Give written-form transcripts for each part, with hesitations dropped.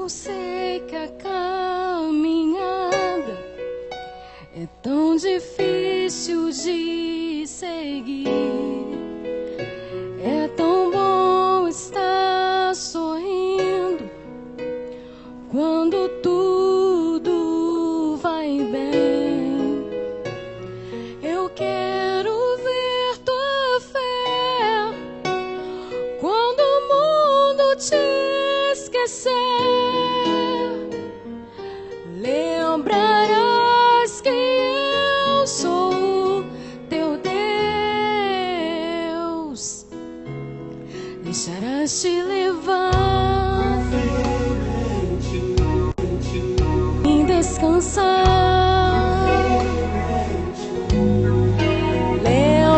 Eu sei que a caminhada é tão difícil de seguir. É tão bom estar sorrindo quando tudo vai bem. Eu quero ver tua fé quando o mundo te esquecer. Lembrarás que eu sou o teu Deus. Deixarás te levar e descansar.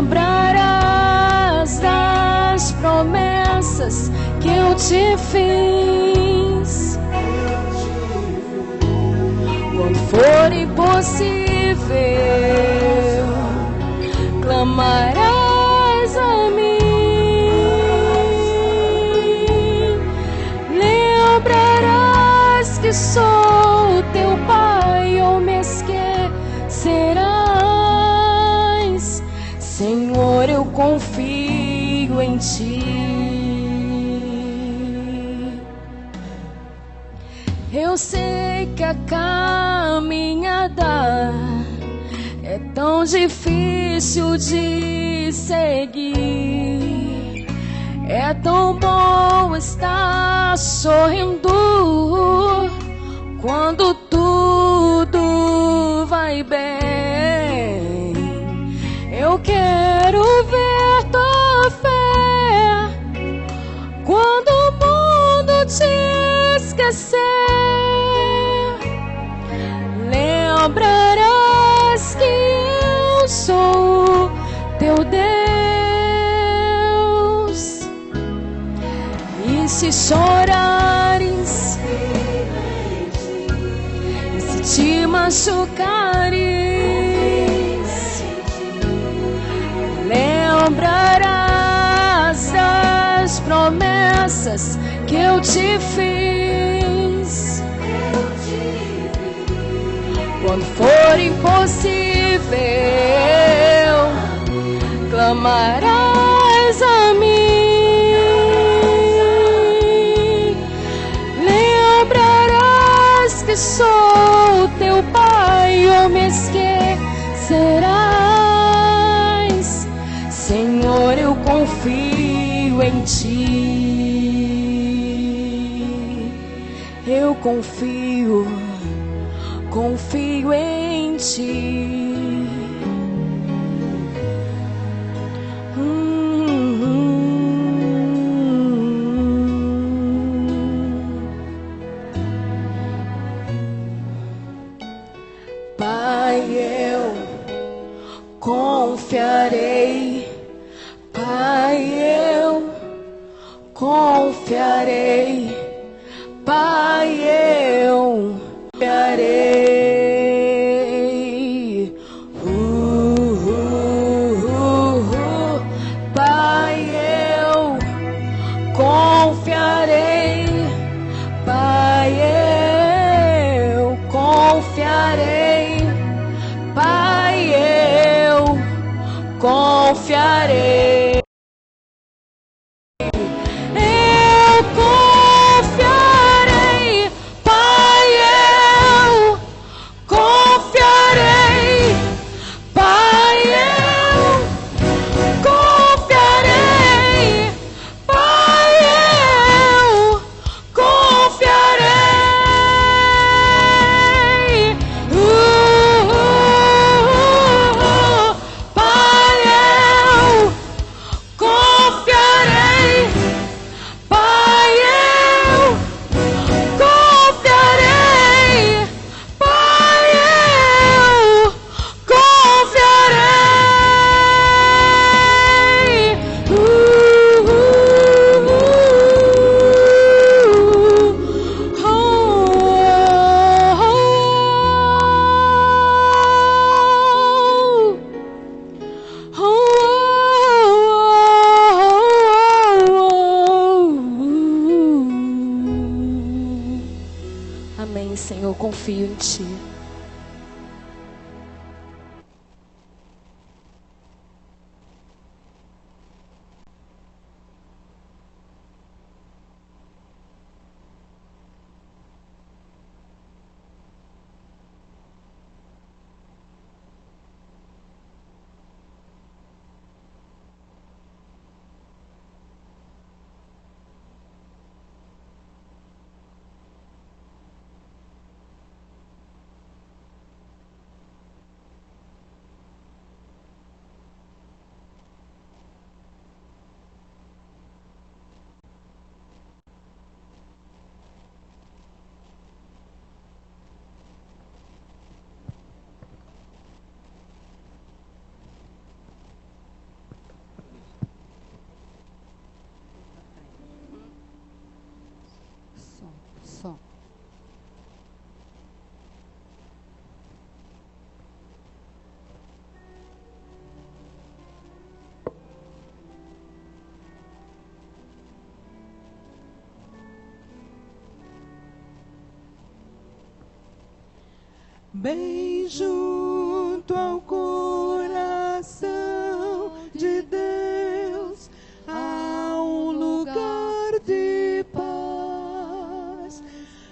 Lembrarás das promessas que eu te fiz. Quando for impossível, clamarás a mim. Lembrarás que sou teu Pai, ou me esquecerás. Senhor, eu confio em ti. Eu sei que a caminhada é tão difícil de seguir. É tão bom estar sorrindo quando tudo vai bem. Eu quero ver tua fé quando o mundo te esquecer. Lembrarás que eu sou teu Deus. E se chorares, e se te machucares, lembrarás das promessas que eu te fiz. Quando for impossível, clamarás a mim. Lembrarás que sou teu Pai, ou me esquecerás. Senhor, eu confio em ti. Eu confio em ti. Pai, eu confiarei. Pai, eu confiarei. Pai, eu confiarei. Pai, eu confiarei. Pai, eu confiarei. Pai, eu confiarei. confio em Ti. Som. Bem junto ao coração de Deus há um lugar de paz.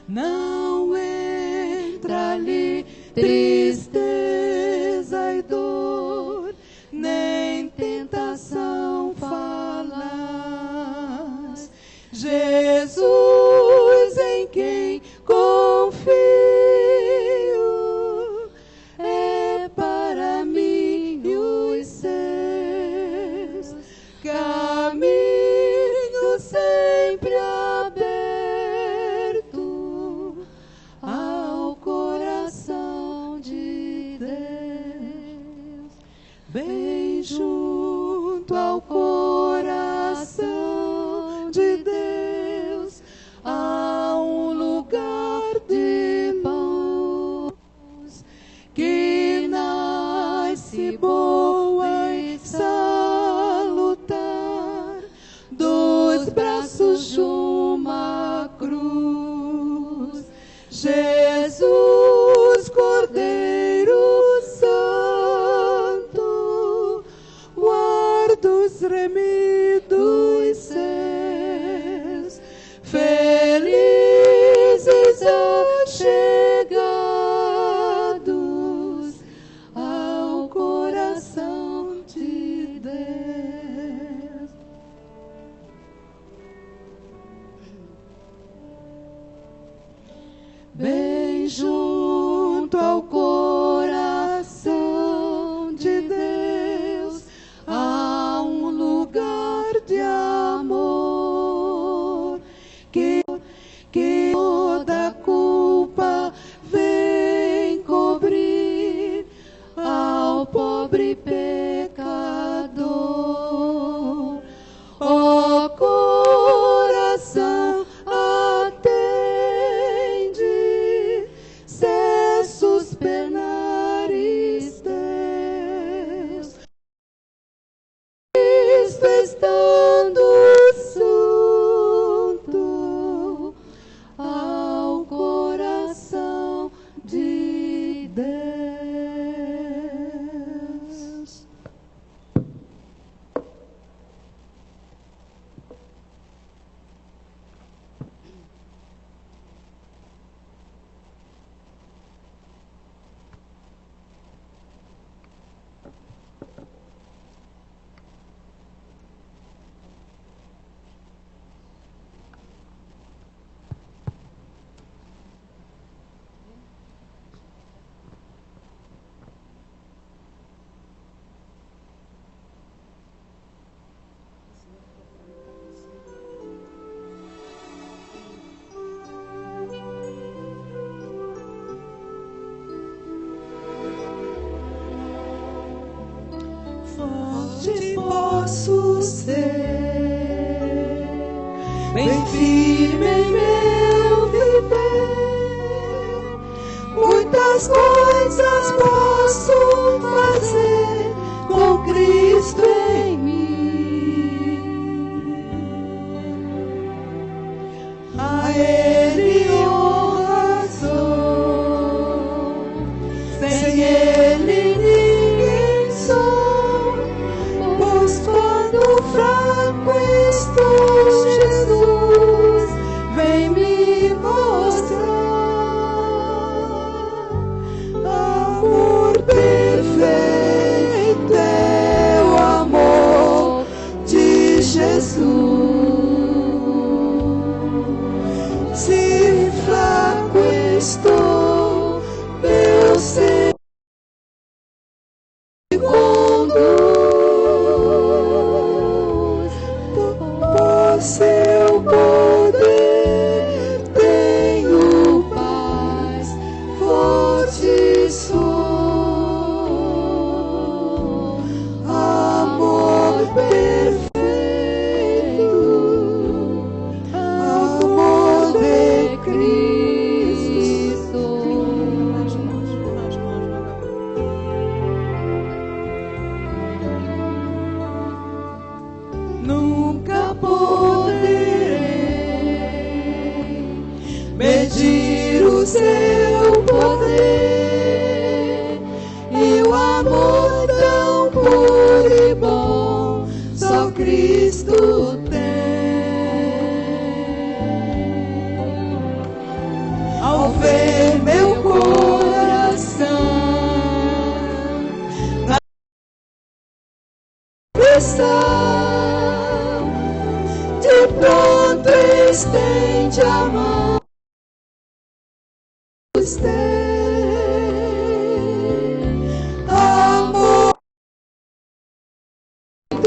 Não entra ali tristeza e dor, nem tentação falaz. Jesus, em quem confio, é para mim e os seus caminho sempre aberto ao coração de Deus. Bem junto ao coração de Deus há um lugar de paz que nasce boa e salutar dos braços de uma cruz. Jesus, Cordeiro Santo, guarda-os remidos seus, felizes achegados ao coração de Deus. Bem junto ao coração de Deus há um lugar de amor que toda culpa vem cobrir ao pobre pecador. Ó coração, atende, cessa os penares teus. Cristo estando junto ao coração de Deus. Forte posso ser, bem firme em meu viver. Muitas coisas posso fazer com Cristo em mim. A Ele honra sou. Jesus, vem me mostrar. Amor perfeito é o amor de Jesus. Se fraco estou, meu Senhor me conduz. Por seu poder tenho paz, forte sou. Amor perfeito, amor de Cristo. Nunca poderei medir o seu poder e o amor tão puro e bom só Cristo tem. Ao ver meu coração na questão, de pronto estende a mão. Amor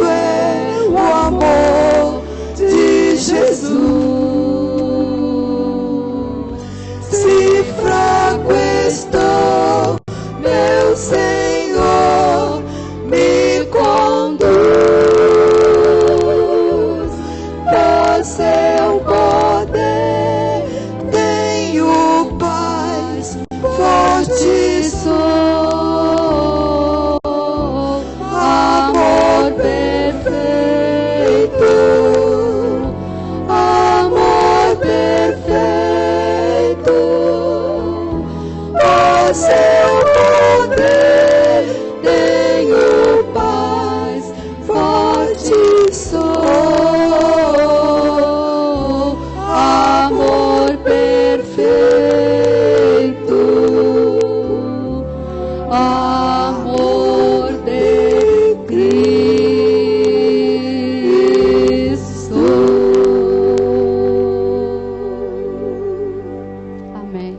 é o amor de Jesus. Se fraco estou, meu Senhor me conduz. Por seu poder tenho paz, forte sou. Amor perfeito, amor perfeito. Por seu poder tenho paz, forte sou. Amor perfeito, amor de Cristo. Amém.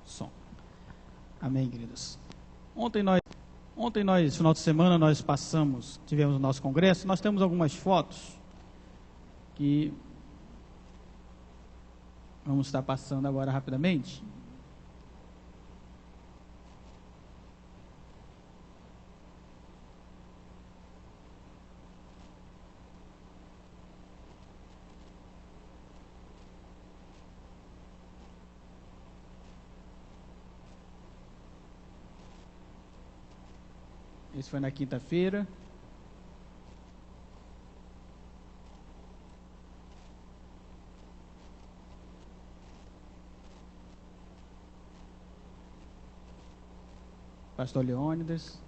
Som. Amém, queridos. Ontem nós, final de semana, nós tivemos o nosso congresso, nós temos algumas fotos que vamos estar passando agora rapidamente. Esse foi na quinta-feira. Pastor Leônidas.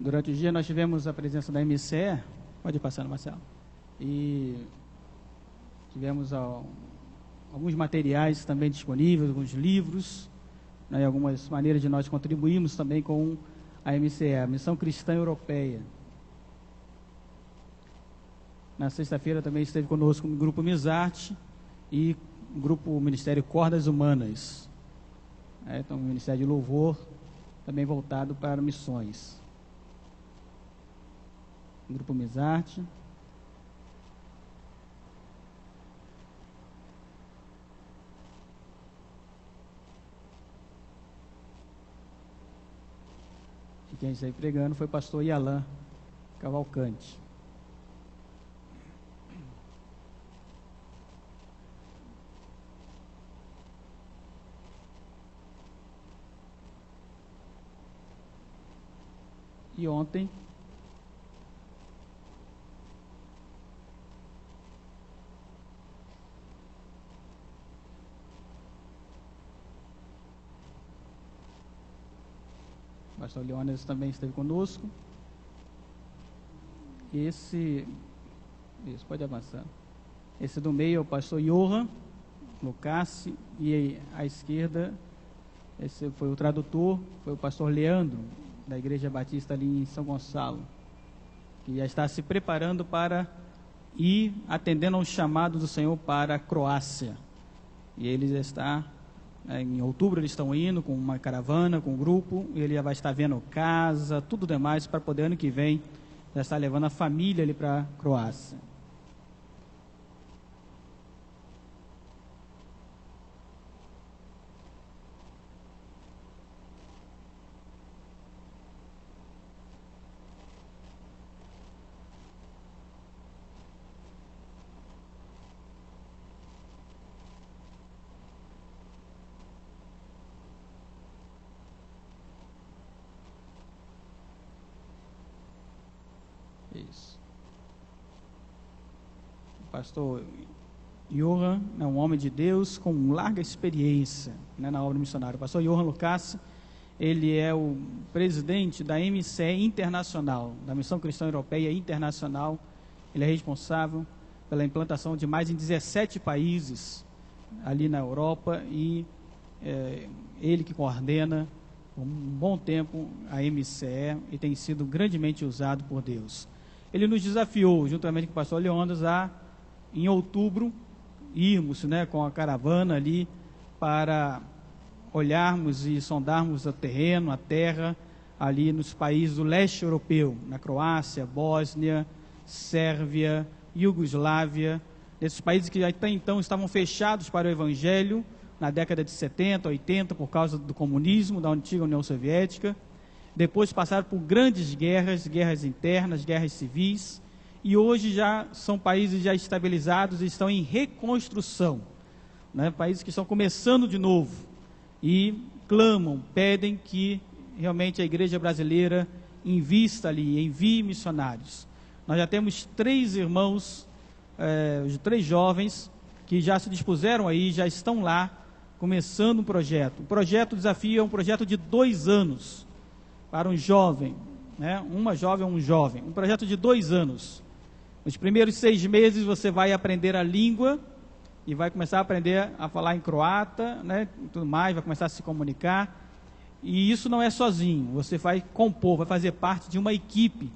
Durante o dia nós tivemos a presença da MCE, pode ir passando, Marcelo, e tivemos alguns materiais também disponíveis, alguns livros, né, algumas maneiras de nós contribuirmos também com a MCE, a Missão Cristã Europeia. Na sexta-feira também esteve conosco o Grupo Misarte e o Grupo Ministério Cordas Humanas. Então, o Ministério de Louvor, também voltado para missões. Grupo Misarte. quem esteve pregando foi o pastor Yalan Cavalcante. E ontem, o pastor Leônidas também esteve conosco. Isso, pode avançar. Esse do meio é o pastor Johan Lucas, e à esquerda, esse foi o tradutor, foi o pastor Leandro, da Igreja Batista ali em São Gonçalo, que já está se preparando para ir atendendo ao chamado do Senhor para a Croácia. E ele já está, em outubro eles estão indo com uma caravana, com um grupo, e ele já vai estar vendo casa, tudo demais, para poder ano que vem já estar levando a família ali para a Croácia. Isso. O pastor Johan é um homem de Deus com larga experiência, né, na obra missionária. O pastor Johan Lucas, ele é o presidente da MCE Internacional, da Missão Cristã Europeia Internacional. Ele é responsável pela implantação de mais de 17 países ali na Europa, e ele que coordena por um bom tempo a MCE e tem sido grandemente usado por Deus. Ele nos desafiou, juntamente com o pastor Leônidas, a, em outubro, irmos, né, com a caravana ali para olharmos e sondarmos o terreno, a terra, ali nos países do leste europeu, na Croácia, Bósnia, Sérvia, Iugoslávia, esses países que até então estavam fechados para o Evangelho, na década de 70, 80, por causa do comunismo, da antiga União Soviética. Depois passaram por grandes guerras, guerras internas, guerras civis, e hoje já são países já estabilizados e estão em reconstrução, né? Países que estão começando de novo e clamam, pedem que realmente a igreja brasileira invista ali, envie missionários. Nós já temos 3 irmãos, 3 jovens que já se dispuseram aí, já estão lá começando um projeto. O projeto, o desafio é um projeto de 2 anos para um jovem, né? Uma jovem ou um jovem, um projeto de 2 anos. Nos primeiros 6 meses você vai aprender a língua e vai começar a aprender a falar em croata, né? E tudo mais, vai começar a se comunicar. E isso não é sozinho, você vai compor, vai fazer parte de uma equipe,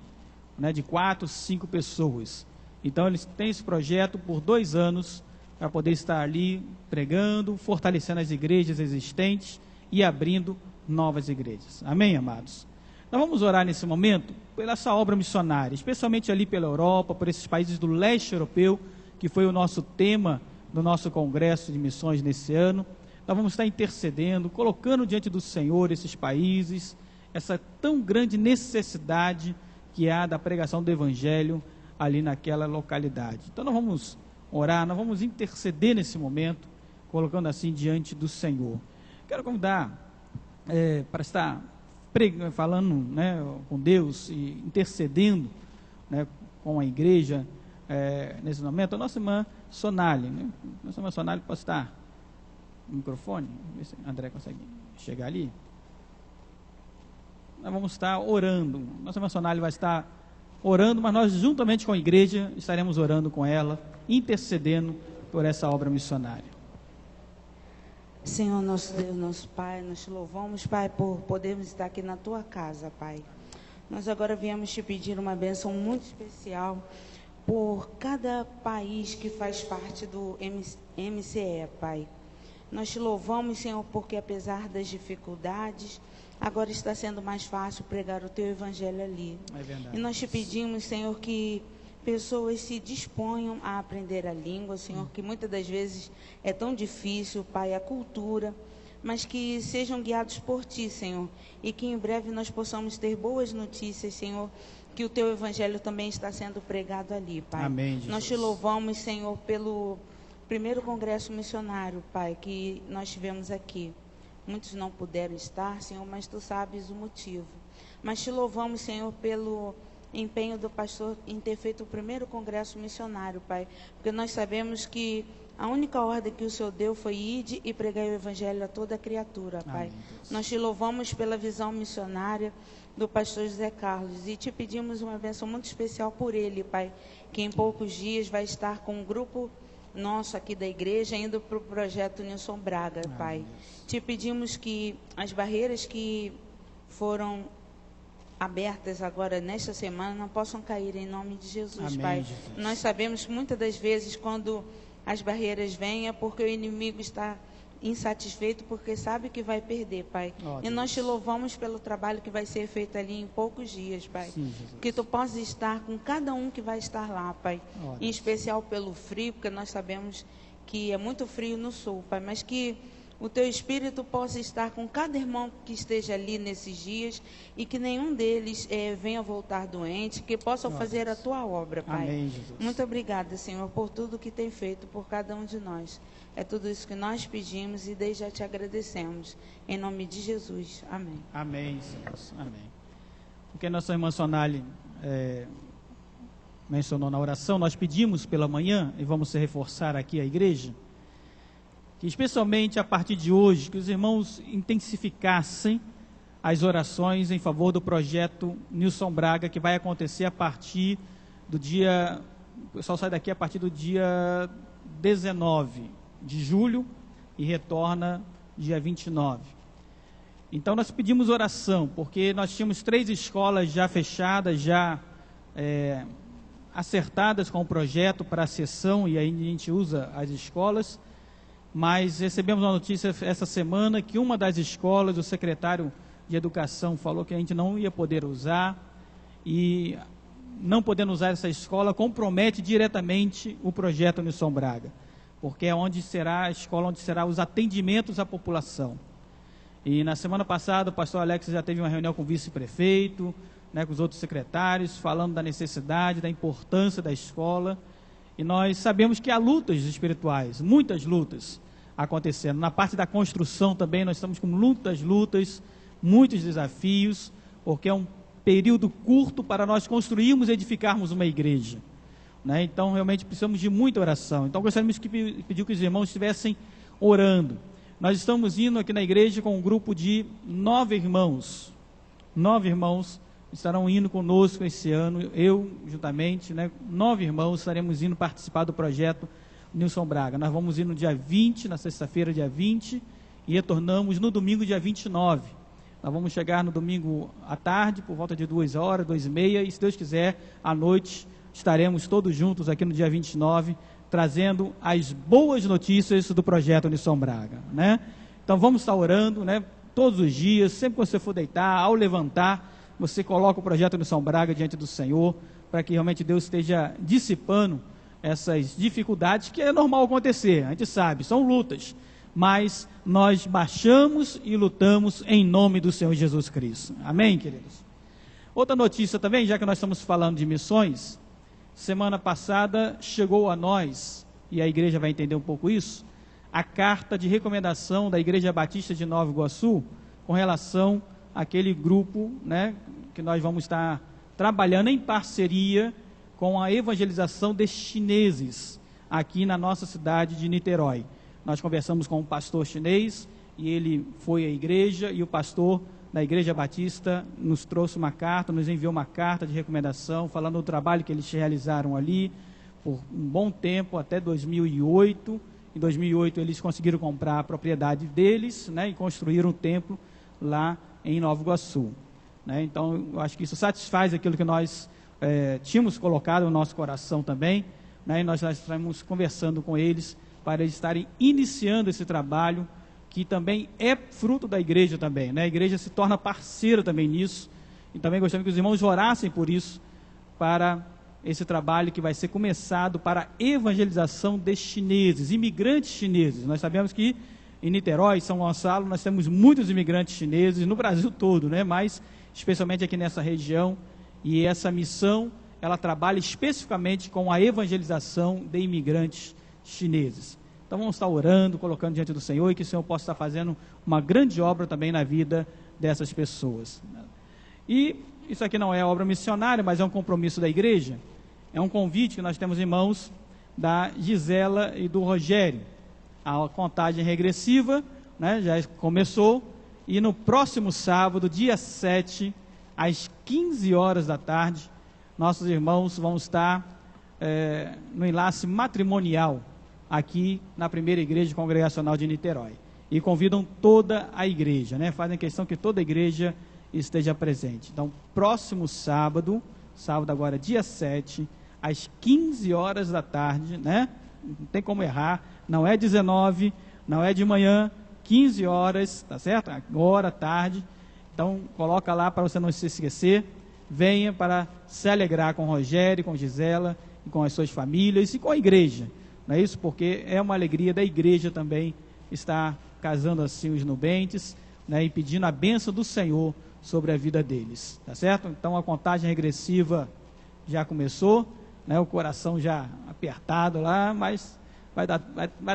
né, de 4, 5 pessoas. Então eles têm esse projeto por 2 anos para poder estar ali pregando, fortalecendo as igrejas existentes e abrindo novas igrejas. Amém, amados? Nós vamos orar nesse momento pela essa obra missionária, especialmente ali pela Europa, por esses países do leste europeu, que foi o nosso tema do nosso congresso de missões nesse ano. Nós vamos estar intercedendo, colocando diante do Senhor esses países, essa tão grande necessidade que há da pregação do Evangelho ali naquela localidade. Então nós vamos orar, nós vamos interceder nesse momento, colocando assim diante do Senhor. Quero convidar para estar falando, né, com Deus e intercedendo, né, com a igreja nesse momento, a nossa irmã Sonali, né? Nossa irmã Sonali, pode estar no microfone? Ver se André consegue chegar ali. Nós vamos estar orando. Nossa irmã Sonali vai estar orando, mas nós, juntamente com a igreja, estaremos orando com ela, intercedendo por essa obra missionária. Senhor, nosso Deus, nosso Pai, nós te louvamos, Pai, por podermos estar aqui na tua casa, Pai. Nós agora viemos te pedir uma bênção muito especial por cada país que faz parte do MCE, Pai. Nós te louvamos, Senhor, porque apesar das dificuldades, agora está sendo mais fácil pregar o teu evangelho ali. É verdade. E nós te pedimos, Senhor, que pessoas se disponham a aprender a língua, Senhor, que muitas das vezes é tão difícil, Pai, a cultura. mas que sejam guiados por Ti, Senhor, e que em breve nós possamos ter boas notícias, Senhor, que o Teu Evangelho também está sendo pregado ali, Pai. Amém, Jesus. Nós Te louvamos, Senhor, pelo primeiro congresso missionário, Pai, que nós tivemos aqui. Muitos não puderam estar, Senhor, mas Tu sabes o motivo. Mas Te louvamos, Senhor, pelo empenho do pastor em ter feito o primeiro congresso missionário, Pai, porque nós sabemos que a única ordem que o Senhor deu foi ide e pregai o Evangelho a toda criatura, Pai. Amém, nós Te louvamos pela visão missionária do pastor José Carlos e Te pedimos uma bênção muito especial por ele, Pai, que em poucos dias vai estar com um grupo nosso aqui da igreja, indo para o projeto Nilson Braga, Pai. Te pedimos que as barreiras que foram abertas agora nesta semana não possam cair em nome de Jesus, Amém, Pai. Jesus. Nós sabemos que muitas das vezes quando as barreiras vêm é porque o inimigo está insatisfeito, porque sabe que vai perder, Pai. E nós Te louvamos pelo trabalho que vai ser feito ali em poucos dias, Pai. Sim, Jesus. Que Tu possas estar com cada um que vai estar lá, Pai. Em especial pelo frio, porque nós sabemos que é muito frio no sul, Pai, mas que o Teu Espírito possa estar com cada irmão que esteja ali nesses dias e que nenhum deles venha voltar doente, que possam fazer a Tua obra, Pai. Amém, Jesus. Muito obrigada, Senhor, por tudo que tem feito por cada um de nós. É tudo isso que nós pedimos e desde já Te agradecemos. Em nome de Jesus. Amém. Amém, Senhor. Amém. O que a nossa irmã Sonali mencionou na oração, nós pedimos pela manhã, e vamos reforçar aqui a igreja, que especialmente a partir de hoje, que os irmãos intensificassem as orações em favor do projeto Nilson Braga, que vai acontecer a partir do dia, o pessoal sai daqui a partir do dia 19 de julho e retorna dia 29. Então nós pedimos oração, porque nós tínhamos 3 escolas já fechadas, já acertadas com o projeto para a sessão, e aí a gente usa as escolas, mas recebemos uma notícia essa semana que uma das escolas, o secretário de Educação falou que a gente não ia poder usar, e não podendo usar essa escola compromete diretamente o projeto Nilson Braga, porque é onde será a escola onde será os atendimentos à população. E na semana passada o pastor Alex já teve uma reunião com o vice-prefeito, com os outros secretários, falando da necessidade, da importância da escola, e nós sabemos que há lutas espirituais, muitas lutas acontecendo. Na parte da construção também nós estamos com muitas lutas, muitos desafios, porque é um período curto para nós construirmos e edificarmos uma igreja, Então realmente precisamos de muita oração. Então gostaríamos de pedir que os irmãos estivessem orando. Nós estamos indo aqui na igreja com um grupo de 9 irmãos. 9 irmãos estarão indo conosco esse ano, eu juntamente, 9 irmãos estaremos indo participar do projeto Nilson Braga. Nós vamos ir no dia 20, na sexta-feira, dia 20, e retornamos no domingo, dia 29. Nós vamos chegar no domingo à tarde, por volta de 2 horas, 2h30, e se Deus quiser, à noite, estaremos todos juntos aqui no dia 29, trazendo as boas notícias do projeto Nilson Braga, Então vamos estar orando, todos os dias, sempre que você for deitar, ao levantar, você coloca o projeto Nilson Braga diante do Senhor, para que realmente Deus esteja dissipando essas dificuldades, que é normal acontecer, a gente sabe, são lutas, mas nós baixamos e lutamos em nome do Senhor Jesus Cristo. Amém, queridos? Outra notícia também, já que nós estamos falando de missões, semana passada chegou a nós, e a igreja vai entender um pouco isso, a carta de recomendação da Igreja Batista de Nova Iguaçu, com relação àquele grupo, que nós vamos estar trabalhando em parceria com a evangelização de chineses, aqui na nossa cidade de Niterói. Nós conversamos com um pastor chinês, e ele foi à igreja, e o pastor da Igreja Batista nos trouxe uma carta, nos enviou uma carta de recomendação, falando do trabalho que eles realizaram ali, por um bom tempo, até 2008. Em 2008 eles conseguiram comprar a propriedade deles, e construíram um templo lá em Nova Iguaçu. Então, eu acho que isso satisfaz aquilo que nós tínhamos colocado no nosso coração também, e nós estamos conversando com eles, para eles estarem iniciando esse trabalho, que também é fruto da igreja também, A igreja se torna parceira também nisso, e também gostaria que os irmãos orassem por isso, para esse trabalho que vai ser começado para a evangelização de chineses, imigrantes chineses. Nós sabemos que em Niterói, São Gonçalo, nós temos muitos imigrantes chineses no Brasil todo, né? Mas especialmente aqui nessa região, e essa missão, ela trabalha especificamente com a evangelização de imigrantes chineses. Então vamos estar orando, colocando diante do Senhor, e que o Senhor possa estar fazendo uma grande obra também na vida dessas pessoas. E isso aqui não é obra missionária, mas é um compromisso da igreja, é um convite que nós temos em mãos da Gisela e do Rogério. A contagem regressiva, né, já começou, e no próximo sábado, dia 7, às 15 horas da tarde, nossos irmãos vão estar no enlace matrimonial, aqui na primeira igreja congregacional de Niterói. E convidam toda a igreja, né? Fazem questão que toda a igreja esteja presente. Então, próximo sábado agora, dia 7, às 15 horas da tarde, né? Não tem como errar, não é 19, não é de manhã, 15 horas, tá certo? Agora, tarde. Então, coloca lá para você não se esquecer. Venha para se alegrar com o Rogério, com Gisela, e com as suas famílias e com a igreja. Não é isso? Porque é uma alegria da igreja também estar casando assim os nubentes, né? E pedindo a bênção do Senhor sobre a vida deles. Tá certo? Então, a contagem regressiva já começou, né? O coração já apertado lá, mas vai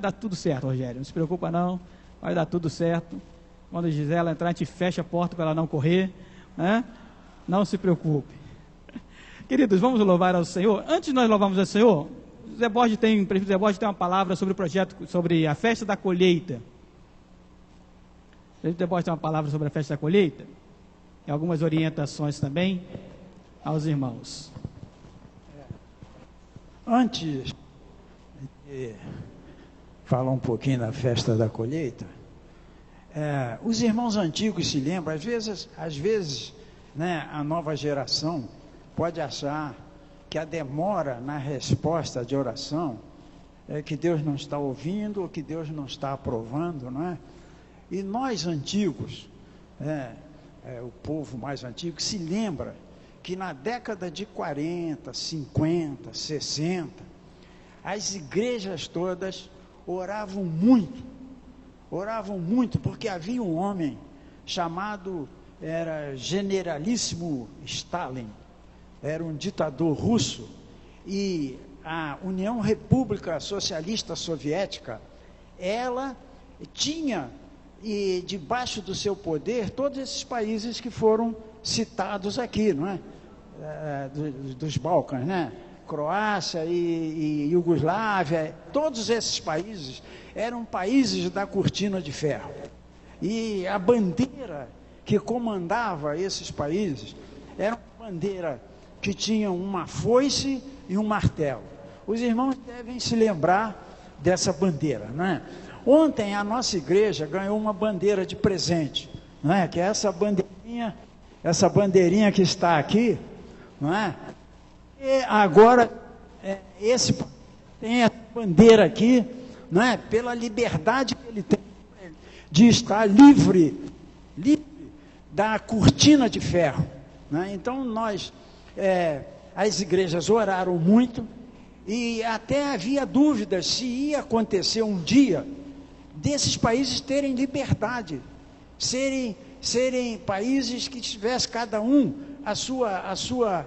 dar tudo certo, Rogério. Não se preocupa não, vai dar tudo certo. Quando a Gisela entrar, a gente fecha a porta para ela não correr, né? Não se preocupe. Queridos, vamos louvar ao Senhor. Antes de nós louvarmos ao Senhor, o prefeito Zé Borges tem uma palavra sobre o projeto, sobre a festa da colheita. O prefeito Zé Borges tem uma palavra sobre a festa da colheita e algumas orientações também aos irmãos. Antes de falar um pouquinho da festa da colheita, os irmãos antigos se lembram, às vezes, né, a nova geração pode achar que a demora na resposta de oração é que Deus não está ouvindo ou que Deus não está aprovando, não é? E nós antigos, o povo mais antigo, se lembra que na década de 40, 50, 60, as igrejas todas oravam muito, porque havia um homem chamado, era Generalíssimo Stalin, era um ditador russo, e a União República Socialista Soviética, ela tinha, e debaixo do seu poder, todos esses países que foram citados aqui, não é? Dos Balcãs, né? Croácia e Iugoslávia, todos esses países eram países da cortina de ferro. E a bandeira que comandava esses países era uma bandeira que tinha uma foice e um martelo. Os irmãos devem se lembrar dessa bandeira, não é? Ontem a nossa igreja ganhou uma bandeira de presente, não é? Que é essa bandeirinha que está aqui, não é? E agora tem essa bandeira aqui, não é? Pela liberdade que ele tem de estar livre da cortina de ferro, né? Então as igrejas oraram muito, e até havia dúvidas se ia acontecer um dia desses países terem liberdade, serem países que tivesse cada um a sua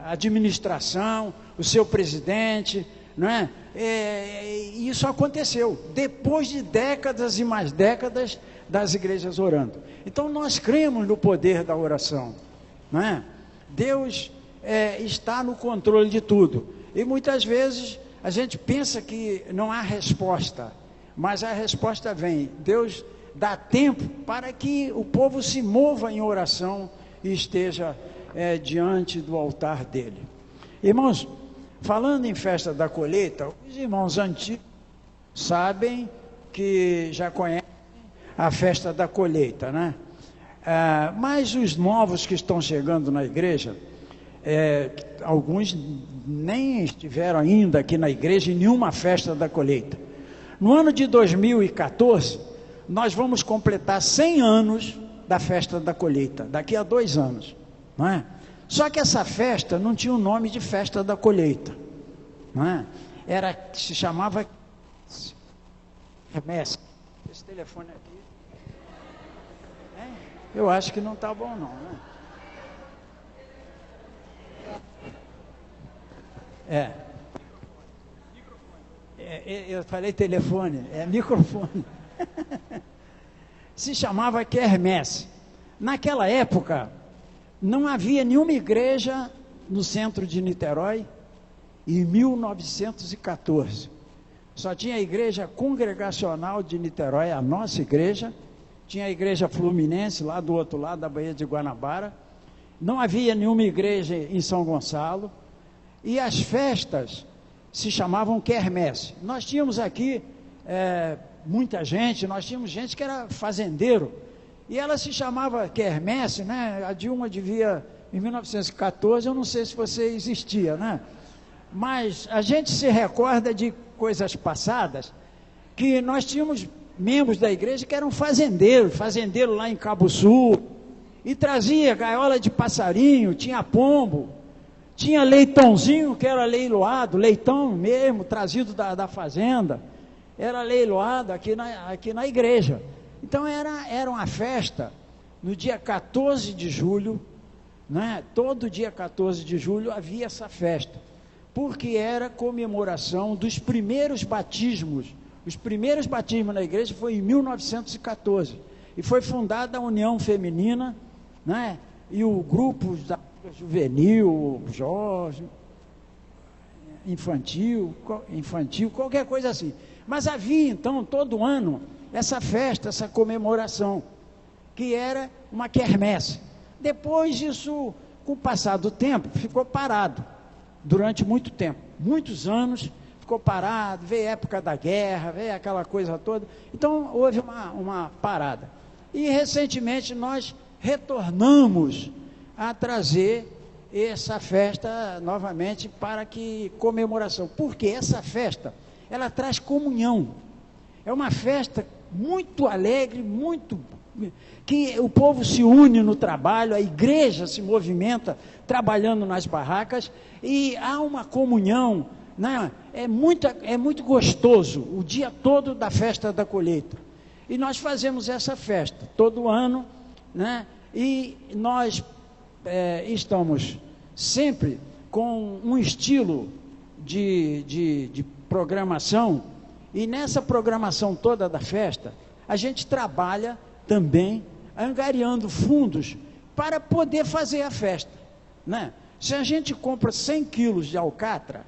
administração, o seu presidente, não é? E isso aconteceu depois de décadas e mais décadas das igrejas orando. Então nós cremos no poder da oração, não é? Deus está no controle de tudo, e muitas vezes a gente pensa que não há resposta, mas a resposta vem. Deus dá tempo para que o povo se mova em oração e esteja diante do altar dele. Irmãos, falando em festa da colheita, os irmãos antigos sabem que já conhecem a festa da colheita, né? Mas os novos que estão chegando na igreja, alguns nem estiveram ainda aqui na igreja em nenhuma festa da colheita. No ano de 2014, nós vamos completar 100 anos da festa da colheita, daqui a 2 anos, não é? Só que essa festa não tinha o nome de festa da colheita, não é? Se chamava, Hermes. Esse telefone aqui, eu acho que não está bom não, né? Eu falei telefone, é microfone. Se chamava quermesse. Naquela época, não havia nenhuma igreja no centro de Niterói, em 1914. Só tinha a igreja congregacional de Niterói, a nossa igreja, tinha a igreja fluminense lá do outro lado da Baía de Guanabara, não havia nenhuma igreja em São Gonçalo, e as festas se chamavam quermesse. Nós tínhamos aqui muita gente, nós tínhamos gente que era fazendeiro, e ela se chamava quermesse, né? A Dilma devia, em 1914, eu não sei se você existia, né? Mas a gente se recorda de coisas passadas, que nós tínhamos membros da igreja que eram fazendeiro lá em Cabo Sul, e trazia gaiola de passarinho, tinha pombo, tinha leitãozinho que era leiloado, leitão mesmo, trazido da fazenda, era leiloado aqui na igreja. Então era uma festa, no dia 14 de julho, né? Todo dia 14 de julho havia essa festa, porque era comemoração dos primeiros batismos. Os primeiros batismos na igreja foi em 1914, e foi fundada a União Feminina, né? E o grupo da juvenil, Jorge, infantil, qualquer coisa assim. Mas havia então todo ano essa festa, essa comemoração, que era uma quermesse. Depois isso, com o passar do tempo, ficou parado, durante muito tempo, muitos anos, ficou parado, veio a época da guerra, veio aquela coisa toda, então houve uma parada. E recentemente nós retornamos a trazer essa festa novamente para que comemoração, porque essa festa, ela traz comunhão, é uma festa muito alegre, muito, que o povo se une no trabalho, a igreja se movimenta trabalhando nas barracas, e há uma comunhão, né? É muito gostoso o dia todo da festa da colheita, e nós fazemos essa festa todo ano, né? E nós estamos sempre com um estilo de programação, e nessa programação toda da festa, a gente trabalha também angariando fundos para poder fazer a festa, né? Se a gente compra 100 quilos de alcatra,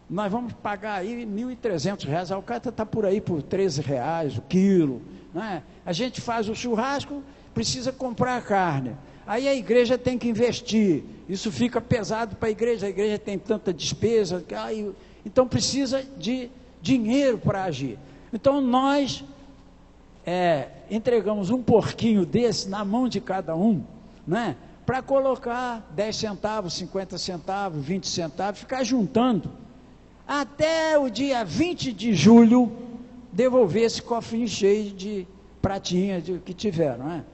nós vamos pagar aí R$ 1.300, a alcatra está por aí por R$13 o quilo, né? A gente faz o churrasco, precisa comprar a carne, aí a igreja tem que investir, isso fica pesado para a igreja tem tanta despesa, então precisa de dinheiro para agir. Então nós entregamos um porquinho desse na mão de cada um, né? Para colocar 10 centavos, 50 centavos, 20 centavos, ficar juntando, até o dia 20 de julho, devolver esse cofrinho cheio de pratinha que tiver, não é?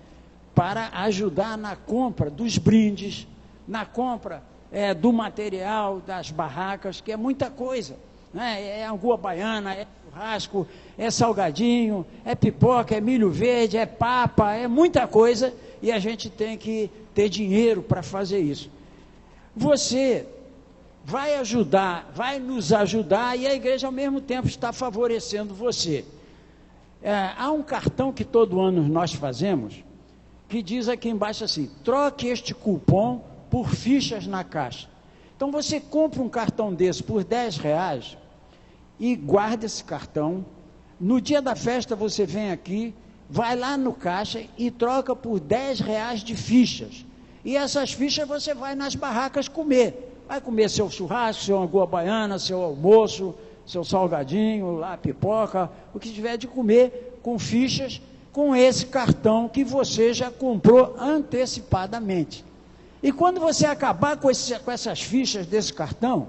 Para ajudar na compra dos brindes, na compra do material, das barracas, que é muita coisa, né? É angu à baiana, é churrasco, é salgadinho, é pipoca, é milho verde, é papa, é muita coisa, e a gente tem que ter dinheiro para fazer isso. Você vai nos ajudar, e a igreja ao mesmo tempo está favorecendo você. Há um cartão que todo ano nós fazemos, que diz aqui embaixo assim: troque este cupom por fichas na caixa. Então você compra um cartão desse por R$10 e guarda esse cartão. No dia da festa você vem aqui, vai lá no caixa e troca por R$10 de fichas, e essas fichas você vai nas barracas comer, vai comer seu churrasco, seu angu à baiana, seu almoço, seu salgadinho, lá, pipoca, o que tiver de comer, com fichas, com esse cartão que você já comprou antecipadamente. E quando você acabar com essas fichas desse cartão,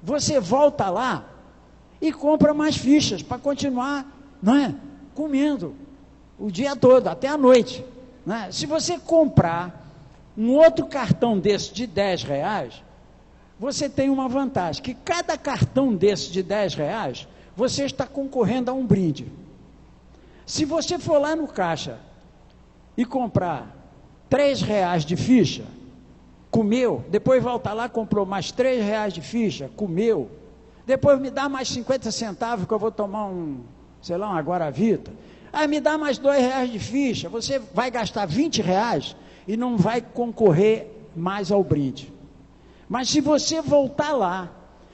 você volta lá e compra mais fichas para continuar, não é, comendo o dia todo, até a noite, né? Se você comprar um outro cartão desse de R$10, você tem uma vantagem, que cada cartão desse de R$10, você está concorrendo a um brinde. Se você for lá no caixa e comprar R$3 de ficha, comeu, depois volta lá, comprou mais R$3 de ficha, comeu, depois me dá mais 50 centavos que eu vou tomar uma Guaravita, aí me dá mais R$2 de ficha, você vai gastar R$20 e não vai concorrer mais ao brinde. Mas se você voltar lá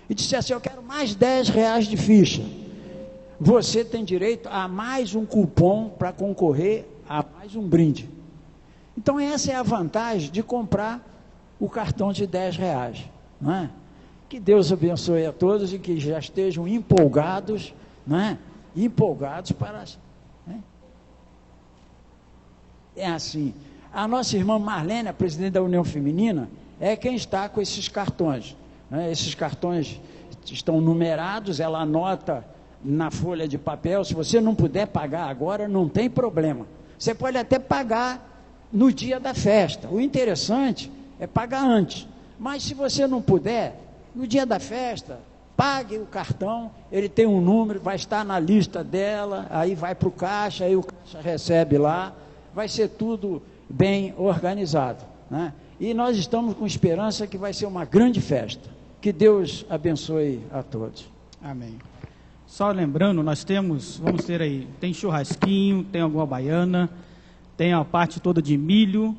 e disser assim, eu quero mais R$10 de ficha, você tem direito a mais um cupom para concorrer a mais um brinde. Então essa é a vantagem de comprar o cartão de R$10, não é? Que Deus abençoe a todos e que já estejam empolgados, não é? Empolgados para... Né? É assim, a nossa irmã Marlene, a presidente da União Feminina, é quem está com esses cartões, né? Esses cartões estão numerados, ela anota na folha de papel. Se você não puder pagar agora, não tem problema, você pode até pagar no dia da festa. O interessante é pagar antes, mas se você não puder, no dia da festa, pague o cartão, ele tem um número, vai estar na lista dela, aí vai para o caixa, aí o caixa recebe lá, vai ser tudo bem organizado, né? E nós estamos com esperança que vai ser uma grande festa. Que Deus abençoe a todos. Amém. Só lembrando, vamos ter aí, tem churrasquinho, tem alguma baiana, tem a parte toda de milho,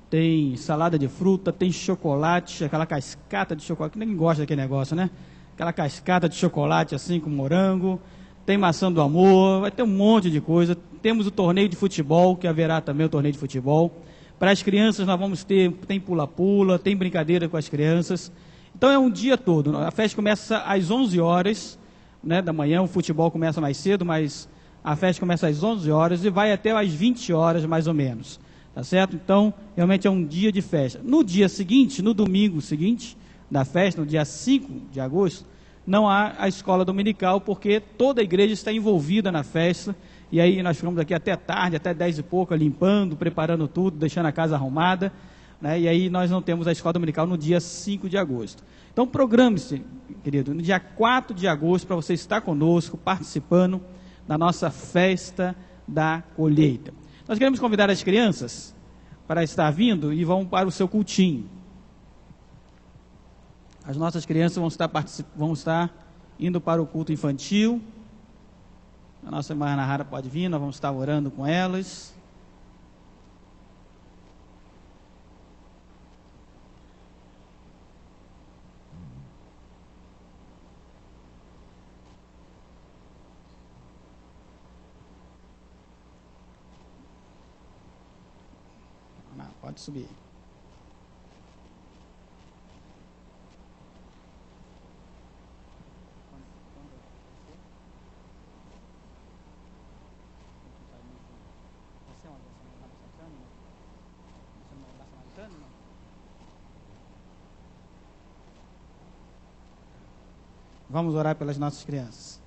tem salada de fruta, tem chocolate, aquela cascata de chocolate, que ninguém gosta daquele negócio, né? Aquela cascata de chocolate assim com morango, tem maçã do amor, vai ter um monte de coisa. Temos o torneio de futebol, que haverá também o torneio de futebol. Para as crianças nós vamos ter, tem pula-pula, tem brincadeira com as crianças. Então é um dia todo, a festa começa às 11 horas, né, da manhã, o futebol começa mais cedo, mas a festa começa às 11 horas e vai até às 20 horas mais ou menos, tá certo? Então realmente é um dia de festa. No dia seguinte, no domingo seguinte da festa, no dia 5 de agosto, não há a escola dominical, porque toda a igreja está envolvida na festa. E aí nós ficamos aqui até tarde, até 10 e pouco, limpando, preparando tudo, deixando a casa arrumada, né? E aí nós não temos a escola dominical no dia 5 de agosto. Então programe-se, querido, no dia 4 de agosto, para você estar conosco, participando da nossa festa da colheita. Nós queremos convidar as crianças para estar vindo e vão para o seu cultinho. As nossas crianças vão estar indo para o culto infantil. A nossa irmã Nahara pode vir, nós vamos estar orando com elas. Pode subir. Vamos orar pelas nossas crianças.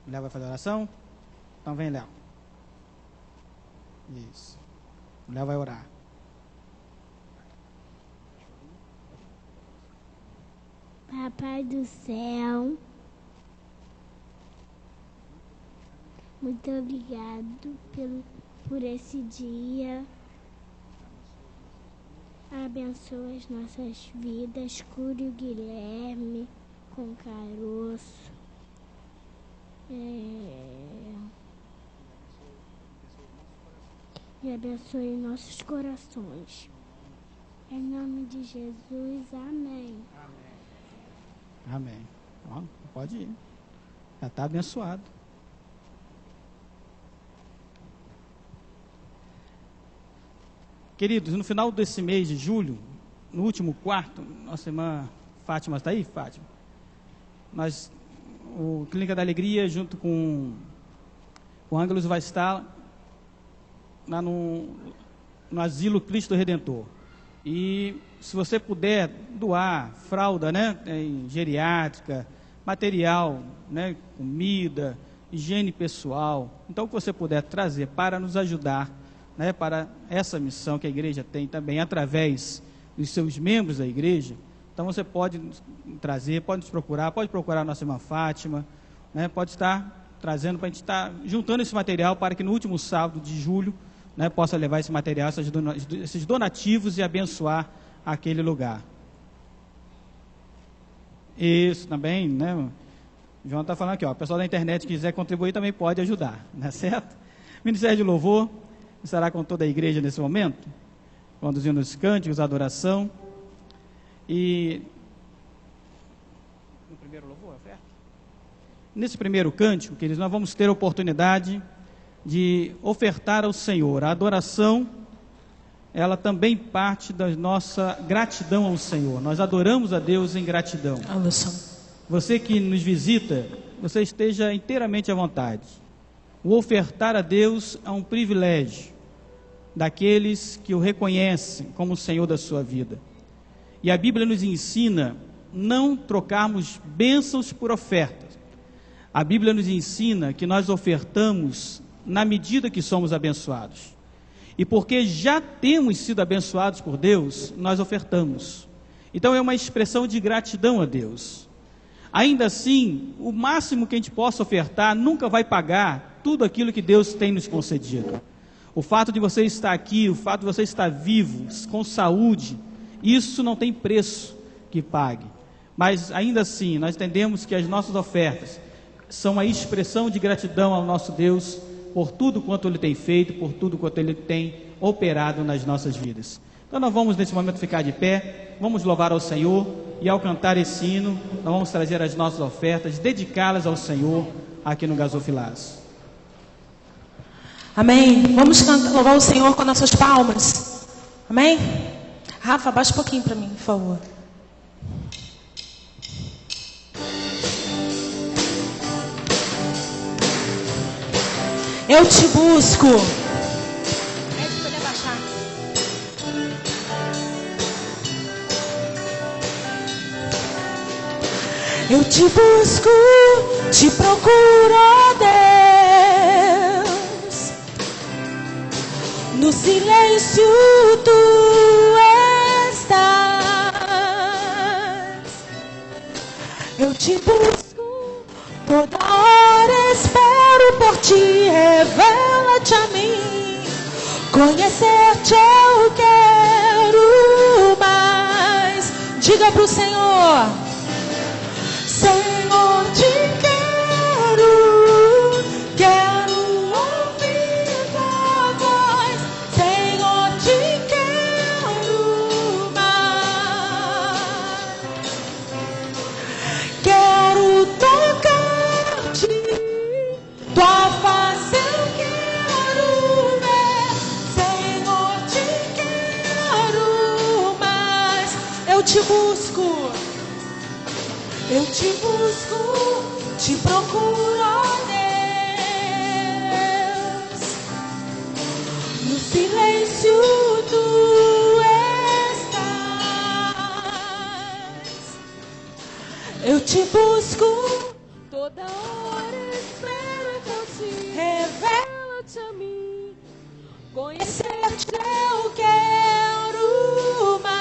Léo vai fazer a oração? Então vem, Léo. Isso. O Léo vai orar. Papai do céu, muito obrigado por esse dia. Abençoa as nossas vidas, cure o Guilherme com caroço. E abençoe nossos corações. Em nome de Jesus, amém. Amém. Ó, pode ir. Já está abençoado. Queridos, no final desse mês de julho, no último quarto, nossa irmã Fátima está aí, Fátima? O Clínica da Alegria, junto com o Ângelos, vai estar lá no Asilo Cristo Redentor. E se você puder doar fralda, né, geriátrica, material, né, comida, higiene pessoal, então o que você puder trazer para nos ajudar, né, para essa missão que a igreja tem também, através dos seus membros da igreja, então você pode trazer, pode nos procurar, pode procurar a nossa irmã Fátima, né, pode estar trazendo para a gente estar juntando esse material para que no último sábado de julho, né, possa levar esse material, esses donativos e abençoar aquele lugar. Isso também, né? O João está falando aqui, ó, o pessoal da internet que quiser contribuir também pode ajudar, não é certo? Ministério de Louvor estará com toda a igreja nesse momento, conduzindo os cânticos, a adoração. E no primeiro louvor, oferta? Nesse primeiro cântico, queridos, nós vamos ter a oportunidade de ofertar ao Senhor. A adoração, ela também parte da nossa gratidão ao Senhor. Nós adoramos a Deus em gratidão. Você que nos visita, você esteja inteiramente à vontade. O ofertar a Deus é um privilégio daqueles que o reconhecem como o Senhor da sua vida. E a Bíblia nos ensina não trocarmos bênçãos por ofertas. A Bíblia nos ensina que nós ofertamos na medida que somos abençoados. E porque já temos sido abençoados por Deus, nós ofertamos. Então é uma expressão de gratidão a Deus. Ainda assim, o máximo que a gente possa ofertar nunca vai pagar tudo aquilo que Deus tem nos concedido. O fato de você estar aqui, o fato de você estar vivo, com saúde, isso não tem preço que pague. Mas ainda assim, nós entendemos que as nossas ofertas são a expressão de gratidão ao nosso Deus por tudo quanto Ele tem feito, por tudo quanto Ele tem operado nas nossas vidas. Então nós vamos nesse momento ficar de pé, vamos louvar ao Senhor, e ao cantar esse hino, nós vamos trazer as nossas ofertas, dedicá-las ao Senhor aqui no Gasofilaço. Amém. Vamos louvar o Senhor com nossas palmas. Amém? Rafa, abaixa um pouquinho para mim, por favor. Eu te busco. Pede para ele abaixar. Eu te busco, te procuro, ó Deus. No silêncio tu estás. Eu te busco, toda hora espero por ti. Revela-te a mim. Conhecer-te eu quero mais. Diga pro Senhor: Senhor, te quero, quero ouvir tua voz. Senhor, te quero mais. Quero tocar-te, tua face eu quero ver. Senhor, te quero mais. Eu te busco. Eu te busco, te procuro, ó Deus. No silêncio tu estás. Eu te busco, Toda hora espero por ti. revela-te a mim. Conhecer-te eu quero mais.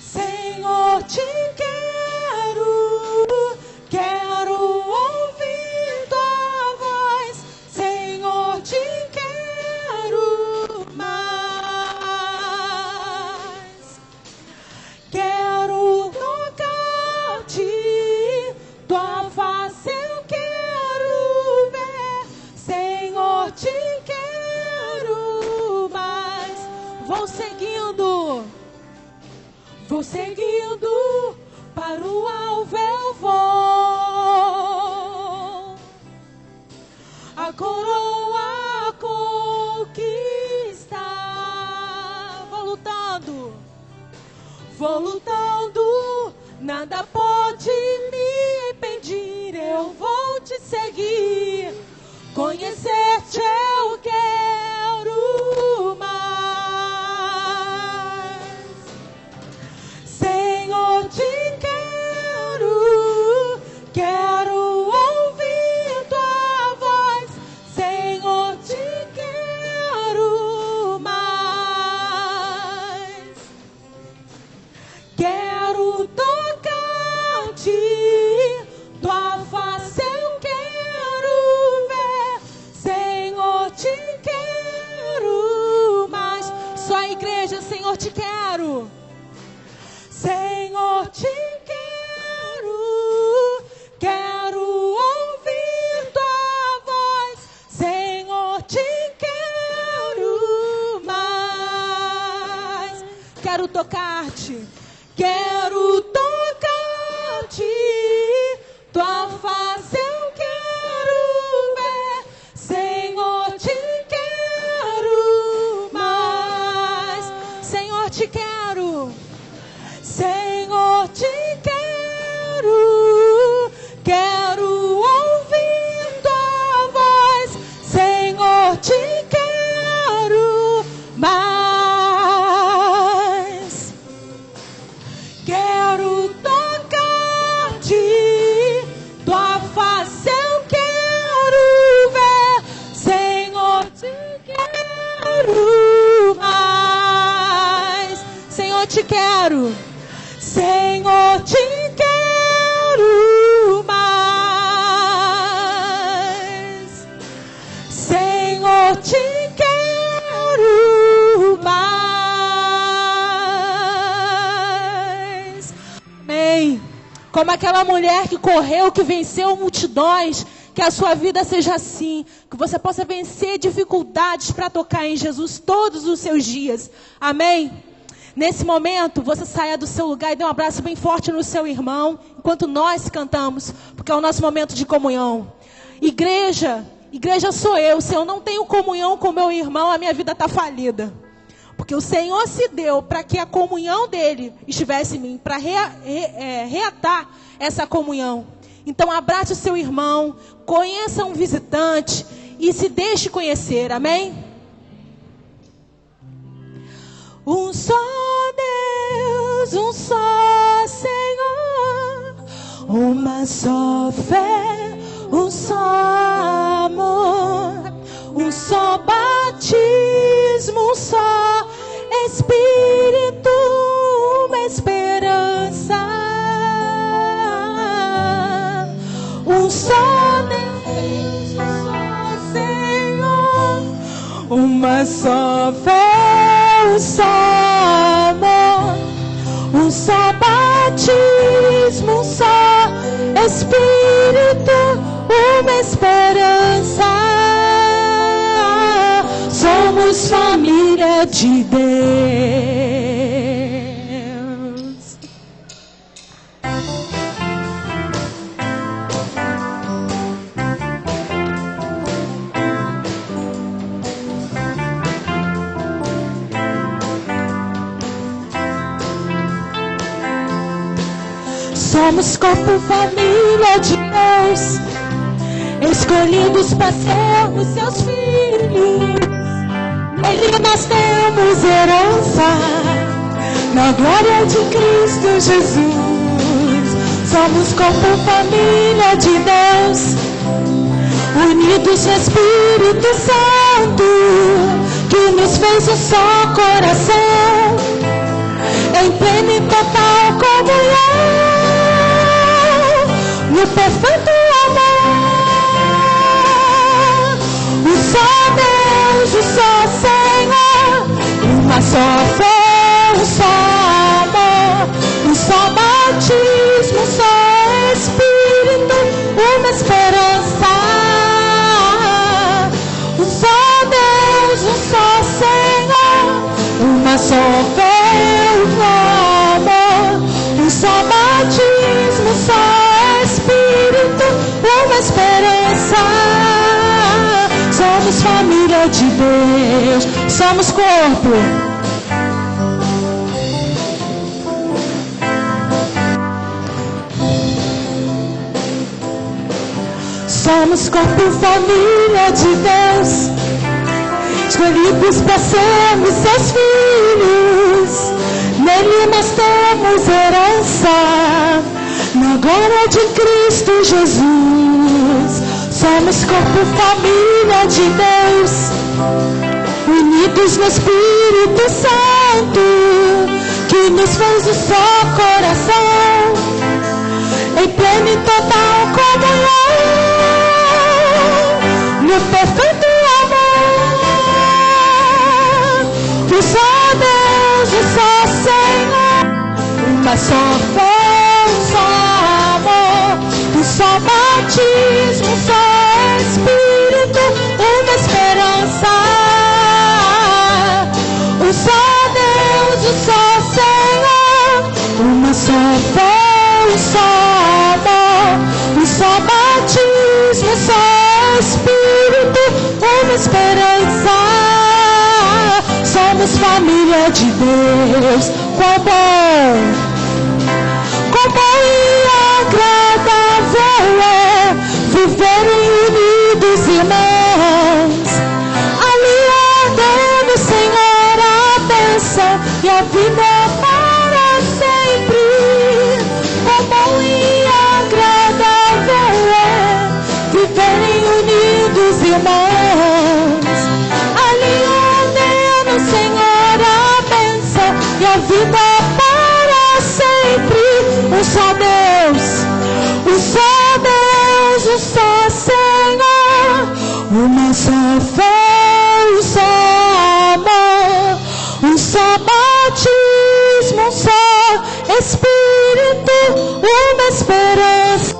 Senhor, te quero, quero ouvir tua voz. Senhor, te quero mais. Quero tocar-te, tua face eu quero ver. Senhor, te quero mais. Vou seguindo, para o alvo eu vou. A coroa conquistar. Vou lutando, nada pode me impedir. Eu vou te seguir, conhecer-te eu quero mais. Senhor, te quero, quero ouvir tua voz. Senhor, te quero mais. Quero tocar igreja, Senhor, te quero. Senhor, te quero ouvir tua voz. Senhor, te quero mais. Quero tocar-te, quero tocar-te. Tua face eu quero ver. Senhor, te quero mais. Senhor, te quero. Senhor, te quero ouvir tua voz. Senhor, te quero mais. Quero tocar-te, tua face eu quero ver. Senhor, te quero mais. Senhor, te quero. Senhor, te quero mais. Senhor, te quero mais. Amém. Como aquela mulher que correu, que venceu multidões, que a sua vida seja assim, que você possa vencer dificuldades para tocar em Jesus todos os seus dias. Amém. Nesse momento, você saia do seu lugar e dê um abraço bem forte no seu irmão, enquanto nós cantamos, porque é o nosso momento de comunhão. Igreja sou eu. Se eu não tenho comunhão com meu irmão, a minha vida está falida. Porque o Senhor se deu para que a comunhão dele estivesse em mim, para reatar essa comunhão. Então abrace o seu irmão, conheça um visitante e se deixe conhecer, amém? Um só Deus, um só Senhor, uma só fé, um só amor, um só batismo, um só Espírito, uma esperança. Um só Deus, um só Senhor, uma só fé, um só amor, um só batismo, um só Espírito, uma esperança. Somos família de Deus. Somos corpo, família de Deus, escolhidos para sermos seus filhos. Nele nós temos herança, na glória de Cristo Jesus. Somos corpo, família de Deus, unidos no Espírito Santo, que nos fez um só coração, em plena e total comunhão, no perfeito amor. Um só Deus, um só Senhor, uma só fé, um só amor, um só batismo, um só Espírito, uma esperança. Um só Deus, um só Senhor, uma só fé, um só amor, um só batismo, um só Espírito, uma esperança. Somos família de Deus, somos corpo. Somos corpo, família de Deus, escolhidos para sermos seus filhos. Nele nós temos herança, na glória de Cristo Jesus. Somos corpo, família de Deus, unidos no Espírito Santo, que nos fez um só coração, em plena e total comunhão, no perfeito amor. Um só Deus, Uma só fé, um só amor, um só batismo, um só Espírito, uma esperança. Um só Deus, um só Senhor, uma só fé, um só amor, um só batismo, um só Espírito, uma esperança. Somos família de Deus. Quão bom e agradável é viverem unidos, irmãos, aliando, Senhor, a bênção e a vida para sempre. Quão bom e agradável é viverem unidos, irmãos, aliando, Senhor, a bênção e a vida para sempre. Um só Deus, um só Deus, um só Senhor, uma só fé, um só amor, um só batismo, um só Espírito, uma esperança.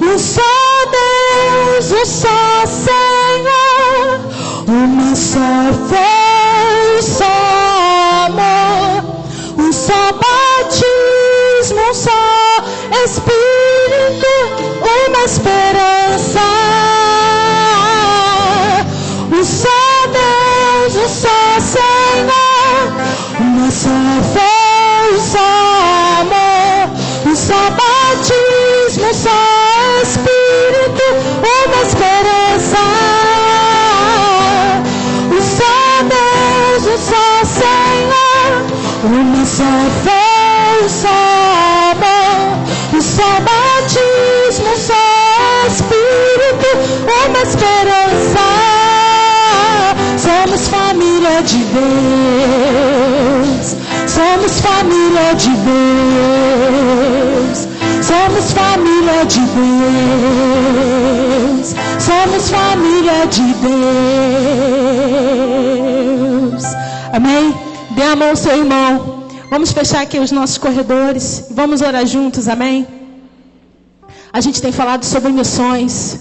Um só Deus, um só Senhor, uma só fé, um só amor, um só batismo, um só Espírito, uma esperança. Um só Deus, um só Senhor, uma só fé, um só amor, um só batismo, um só Espírito, uma esperança. Um só Deus, um só Senhor, uma só fé, um só amor, um só batismo, um só Espírito, uma esperança. Somos família de Deus. Somos família de Deus. Somos família de Deus. Somos família de Deus. Amém? Dê a mão ao seu irmão. Vamos fechar aqui os nossos corredores. Vamos orar juntos, amém? A gente tem falado sobre missões.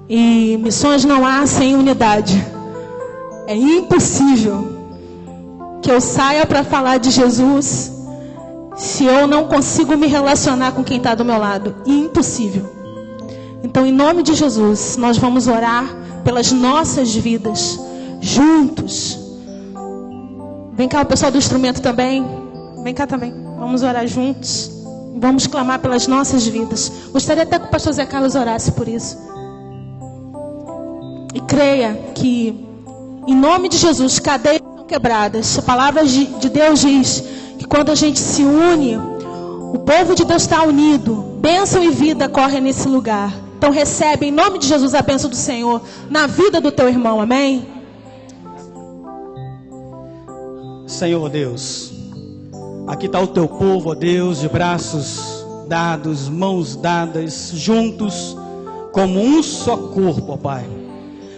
E missões não há sem unidade. É impossível que eu saia para falar de Jesus se eu não consigo me relacionar com quem está do meu lado. Impossível. Então, em nome de Jesus, nós vamos orar pelas nossas vidas, juntos. Vem cá o pessoal do instrumento também. Vem cá também. Vamos orar juntos. Vamos clamar pelas nossas vidas. Gostaria até que o pastor Zé Carlos orasse por isso. E creia que, em nome de Jesus, cadeias são quebradas. A palavra de Deus diz que quando a gente se une, o povo de Deus está unido. Bênção e vida correm nesse lugar. Então recebe em nome de Jesus a bênção do Senhor na vida do teu irmão, amém? Senhor Deus, aqui está o teu povo, ó Deus, de braços dados, mãos dadas, juntos, como um só corpo, ó Pai.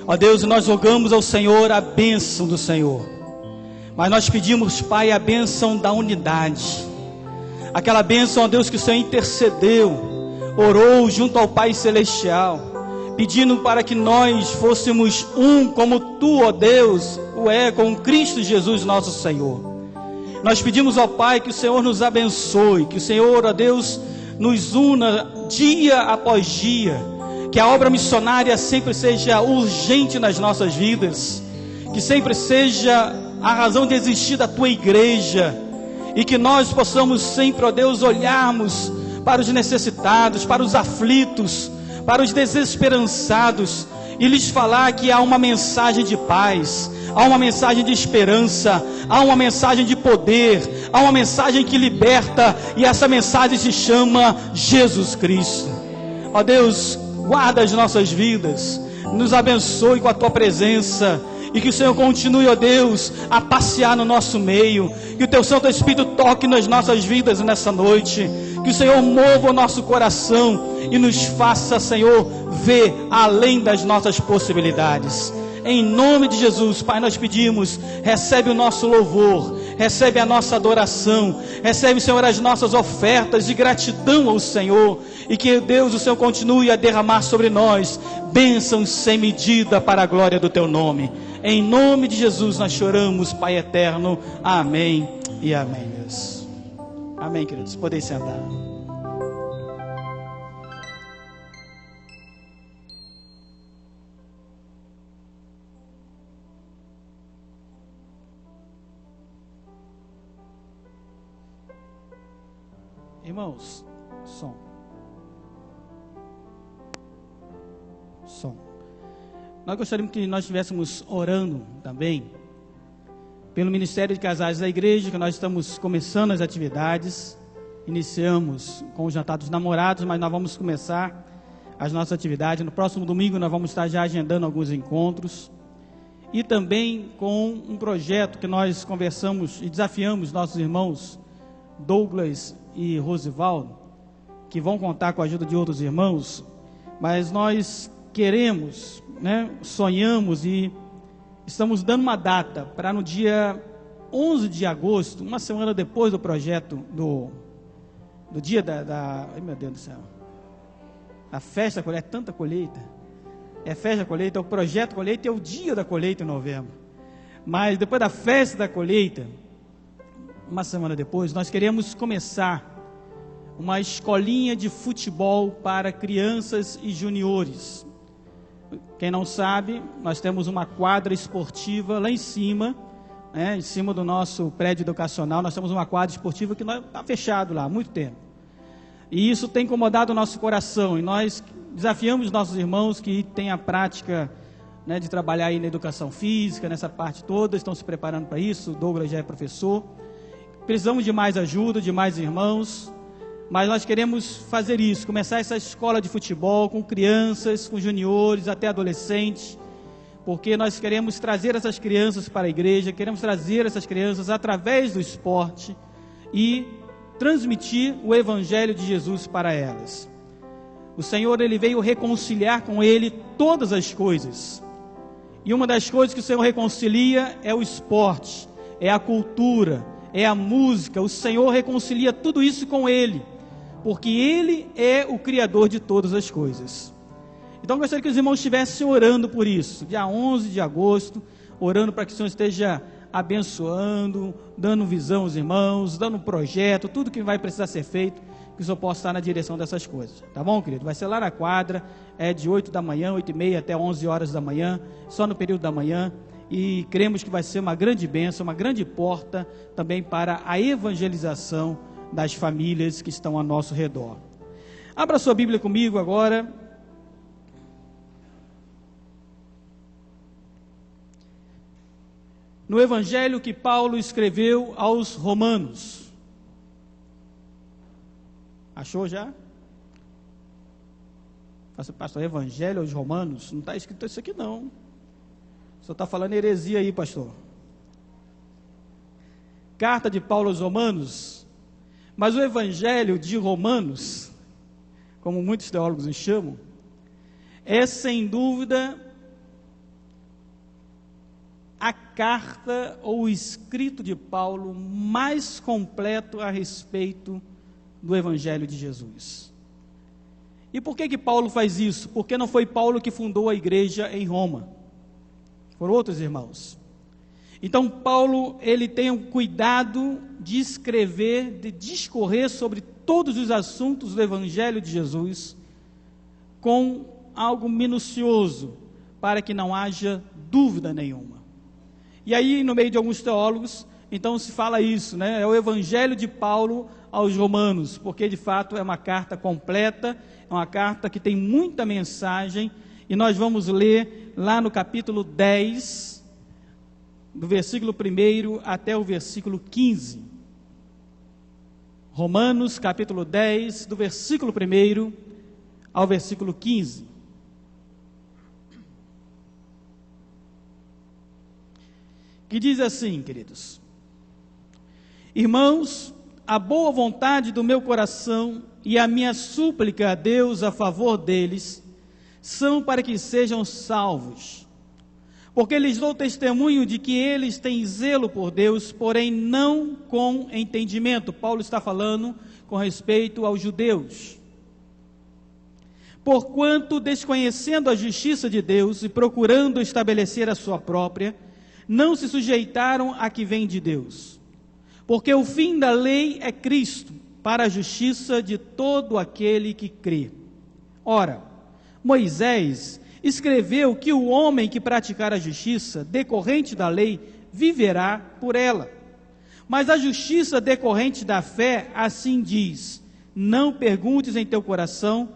Ó Deus, nós rogamos ao Senhor a bênção do Senhor, mas nós pedimos, Pai, a bênção da unidade, aquela bênção, ó Deus, que o Senhor intercedeu, orou junto ao Pai Celestial, pedindo para que nós fôssemos um, como Tu, ó Deus, o é com Cristo Jesus nosso Senhor. Nós pedimos ao Pai que o Senhor nos abençoe, que o Senhor, ó Deus, nos una dia após dia, que a obra missionária sempre seja urgente nas nossas vidas, que sempre seja a razão de existir da Tua igreja, e que nós possamos sempre, ó Deus, olharmos para os necessitados, para os aflitos, para os desesperançados, e lhes falar que há uma mensagem de paz, há uma mensagem de esperança, há uma mensagem de poder, há uma mensagem que liberta, e essa mensagem se chama Jesus Cristo. Ó Deus, guarda as nossas vidas, nos abençoe com a Tua presença, e que o Senhor continue, ó Deus, a passear no nosso meio, que o Teu Santo Espírito toque nas nossas vidas nessa noite, que o Senhor mova o nosso coração e nos faça, Senhor, ver além das nossas possibilidades. Em nome de Jesus, Pai, nós pedimos, recebe o nosso louvor, recebe a nossa adoração, recebe, Senhor, as nossas ofertas de gratidão ao Senhor, e que Deus, o Senhor, continue a derramar sobre nós bênçãos sem medida para a glória do Teu nome. Em nome de Jesus nós choramos, Pai eterno. Amém e amém, Deus. Amém, queridos. Podem sentar. Irmãos, som. Nós gostaríamos que nós estivéssemos orando também pelo Ministério de Casais da Igreja, que nós estamos começando as atividades. Iniciamos com o Jantar dos Namorados, mas nós vamos começar as nossas atividades. No próximo domingo nós vamos estar já agendando alguns encontros. E também com um projeto que nós conversamos e desafiamos nossos irmãos Douglas e Rosivaldo, que vão contar com a ajuda de outros irmãos, mas nós queremos, sonhamos e estamos dando uma data para no dia 11 de agosto, uma semana depois do projeto, do dia ai meu Deus do céu, a festa da colheita, é tanta colheita, é festa da colheita, é o projeto colheita, é o dia da colheita em novembro, mas depois da festa da colheita, uma semana depois, nós queremos começar uma escolinha de futebol para crianças e juniores. Quem não sabe, nós temos uma quadra esportiva lá em cima, em cima do nosso prédio educacional, nós temos uma quadra esportiva que está fechado lá há muito tempo. E isso tem incomodado o nosso coração, e nós desafiamos nossos irmãos que têm a prática de trabalhar aí na educação física, nessa parte toda, estão se preparando para isso. O Douglas já é professor. Precisamos de mais ajuda, de mais irmãos, mas nós queremos fazer isso, começar essa escola de futebol com crianças, com juniores, até adolescentes, porque nós queremos trazer essas crianças para a igreja, queremos trazer essas crianças através do esporte e transmitir o Evangelho de Jesus para elas. O Senhor, Ele veio reconciliar com Ele todas as coisas, e uma das coisas que o Senhor reconcilia é o esporte, é a cultura, é a música. O Senhor reconcilia tudo isso com Ele, porque Ele é o Criador de todas as coisas. Então eu gostaria que os irmãos estivessem orando por isso, dia 11 de agosto, orando para que o Senhor esteja abençoando, dando visão aos irmãos, dando um projeto, tudo que vai precisar ser feito, que o Senhor possa estar na direção dessas coisas, tá bom, querido? Vai ser lá na quadra, é de 8 da manhã, 8h30 até 11 horas da manhã, só no período da manhã, e cremos que vai ser uma grande bênção, uma grande porta também para a evangelização das famílias que estão ao nosso redor. Abra sua Bíblia comigo agora, no Evangelho que Paulo escreveu aos Romanos. Achou já? Pastor, Evangelho aos Romanos? Não está escrito isso aqui não. O senhor está falando heresia aí, pastor. Carta de Paulo aos Romanos. Mas o Evangelho de Romanos, como muitos teólogos o chamam, é sem dúvida a carta ou o escrito de Paulo mais completo a respeito do Evangelho de Jesus. E por que Paulo faz isso? Porque não foi Paulo que fundou a igreja em Roma, foram outros irmãos. Então Paulo, ele tem um cuidado de escrever, de discorrer sobre todos os assuntos do Evangelho de Jesus, com algo minucioso, para que não haja dúvida nenhuma. E aí, no meio de alguns teólogos, então se fala isso, é o Evangelho de Paulo aos Romanos, porque de fato é uma carta completa, é uma carta que tem muita mensagem, e nós vamos ler lá no capítulo 10, do versículo 1 até o versículo 15. Romanos capítulo 10, do versículo 1 ao versículo 15. Que diz assim, queridos: irmãos, a boa vontade do meu coração e a minha súplica a Deus a favor deles são para que sejam salvos. Porque lhes dou testemunho de que eles têm zelo por Deus, porém não com entendimento. Paulo está falando com respeito aos judeus. Porquanto, desconhecendo a justiça de Deus e procurando estabelecer a sua própria, não se sujeitaram à que vem de Deus. Porque o fim da lei é Cristo, para a justiça de todo aquele que crê. Ora, Moisés escreveu que o homem que praticar a justiça decorrente da lei viverá por ela. Mas a justiça decorrente da fé assim diz: não perguntes em teu coração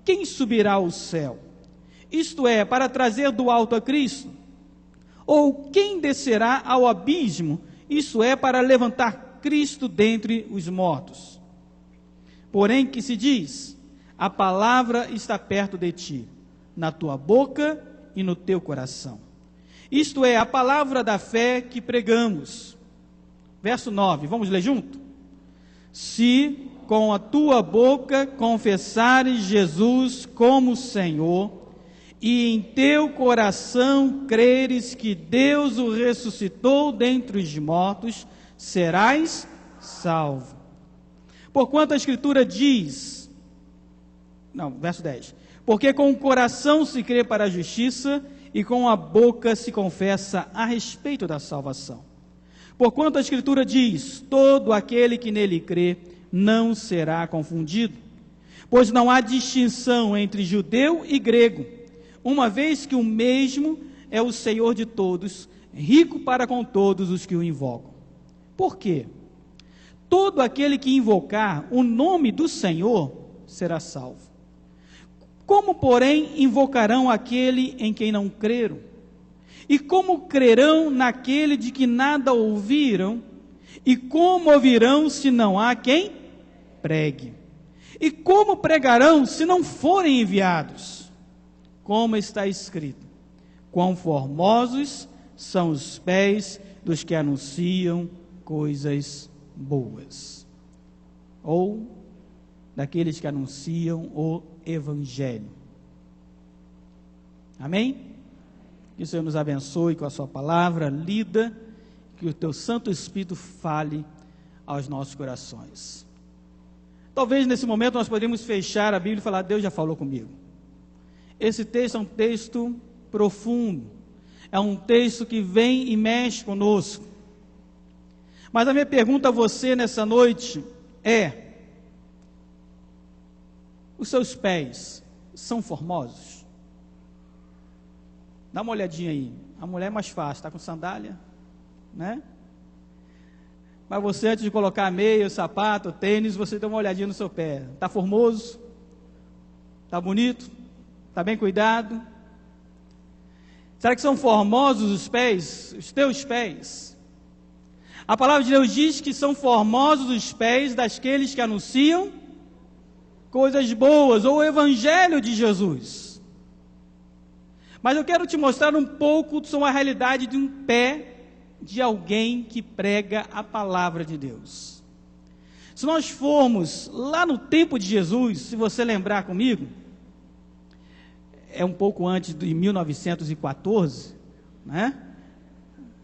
quem subirá ao céu, isto é, para trazer do alto a Cristo, ou quem descerá ao abismo, isto é, para levantar Cristo dentre os mortos. Porém que se diz: a palavra está perto de ti, na tua boca e no teu coração. Isto é, a palavra da fé que pregamos. Verso 9, vamos ler junto? Se com a tua boca confessares Jesus como Senhor, e em teu coração creres que Deus o ressuscitou dentre os mortos, serás salvo. Porquanto a Escritura diz, verso 10, porque com o coração se crê para a justiça, e com a boca se confessa a respeito da salvação. Porquanto a Escritura diz: todo aquele que nele crê não será confundido, pois não há distinção entre judeu e grego, uma vez que o mesmo é o Senhor de todos, rico para com todos os que o invocam. Por quê? Todo aquele que invocar o nome do Senhor será salvo. Como, porém, invocarão aquele em quem não creram? E como crerão naquele de que nada ouviram? E como ouvirão se não há quem pregue? E como pregarão se não forem enviados? Como está escrito: quão formosos são os pés dos que anunciam coisas boas. Ou daqueles que anunciam o Evangelho. Amém? Que o Senhor nos abençoe com a sua palavra lida, que o teu Santo Espírito fale aos nossos corações. Talvez nesse momento nós poderíamos fechar a Bíblia e falar: Deus já falou comigo. Esse texto é um texto profundo, é um texto que vem e mexe conosco. Mas a minha pergunta a você nessa noite é: os seus pés são formosos? Dá uma olhadinha aí. A mulher é mais fácil, está com sandália, né? Mas você, antes de colocar a meia, o sapato, o tênis, você dá uma olhadinha no seu pé. Está formoso? Está bonito? Está bem cuidado? Será que são formosos os pés, os teus pés? A palavra de Deus diz que são formosos os pés daqueles que anunciam coisas boas, ou o Evangelho de Jesus. Mas eu quero te mostrar um pouco sobre a realidade de um pé de alguém que prega a palavra de Deus. Se nós formos lá no tempo de Jesus, se você lembrar comigo, é um pouco antes de 1914, né?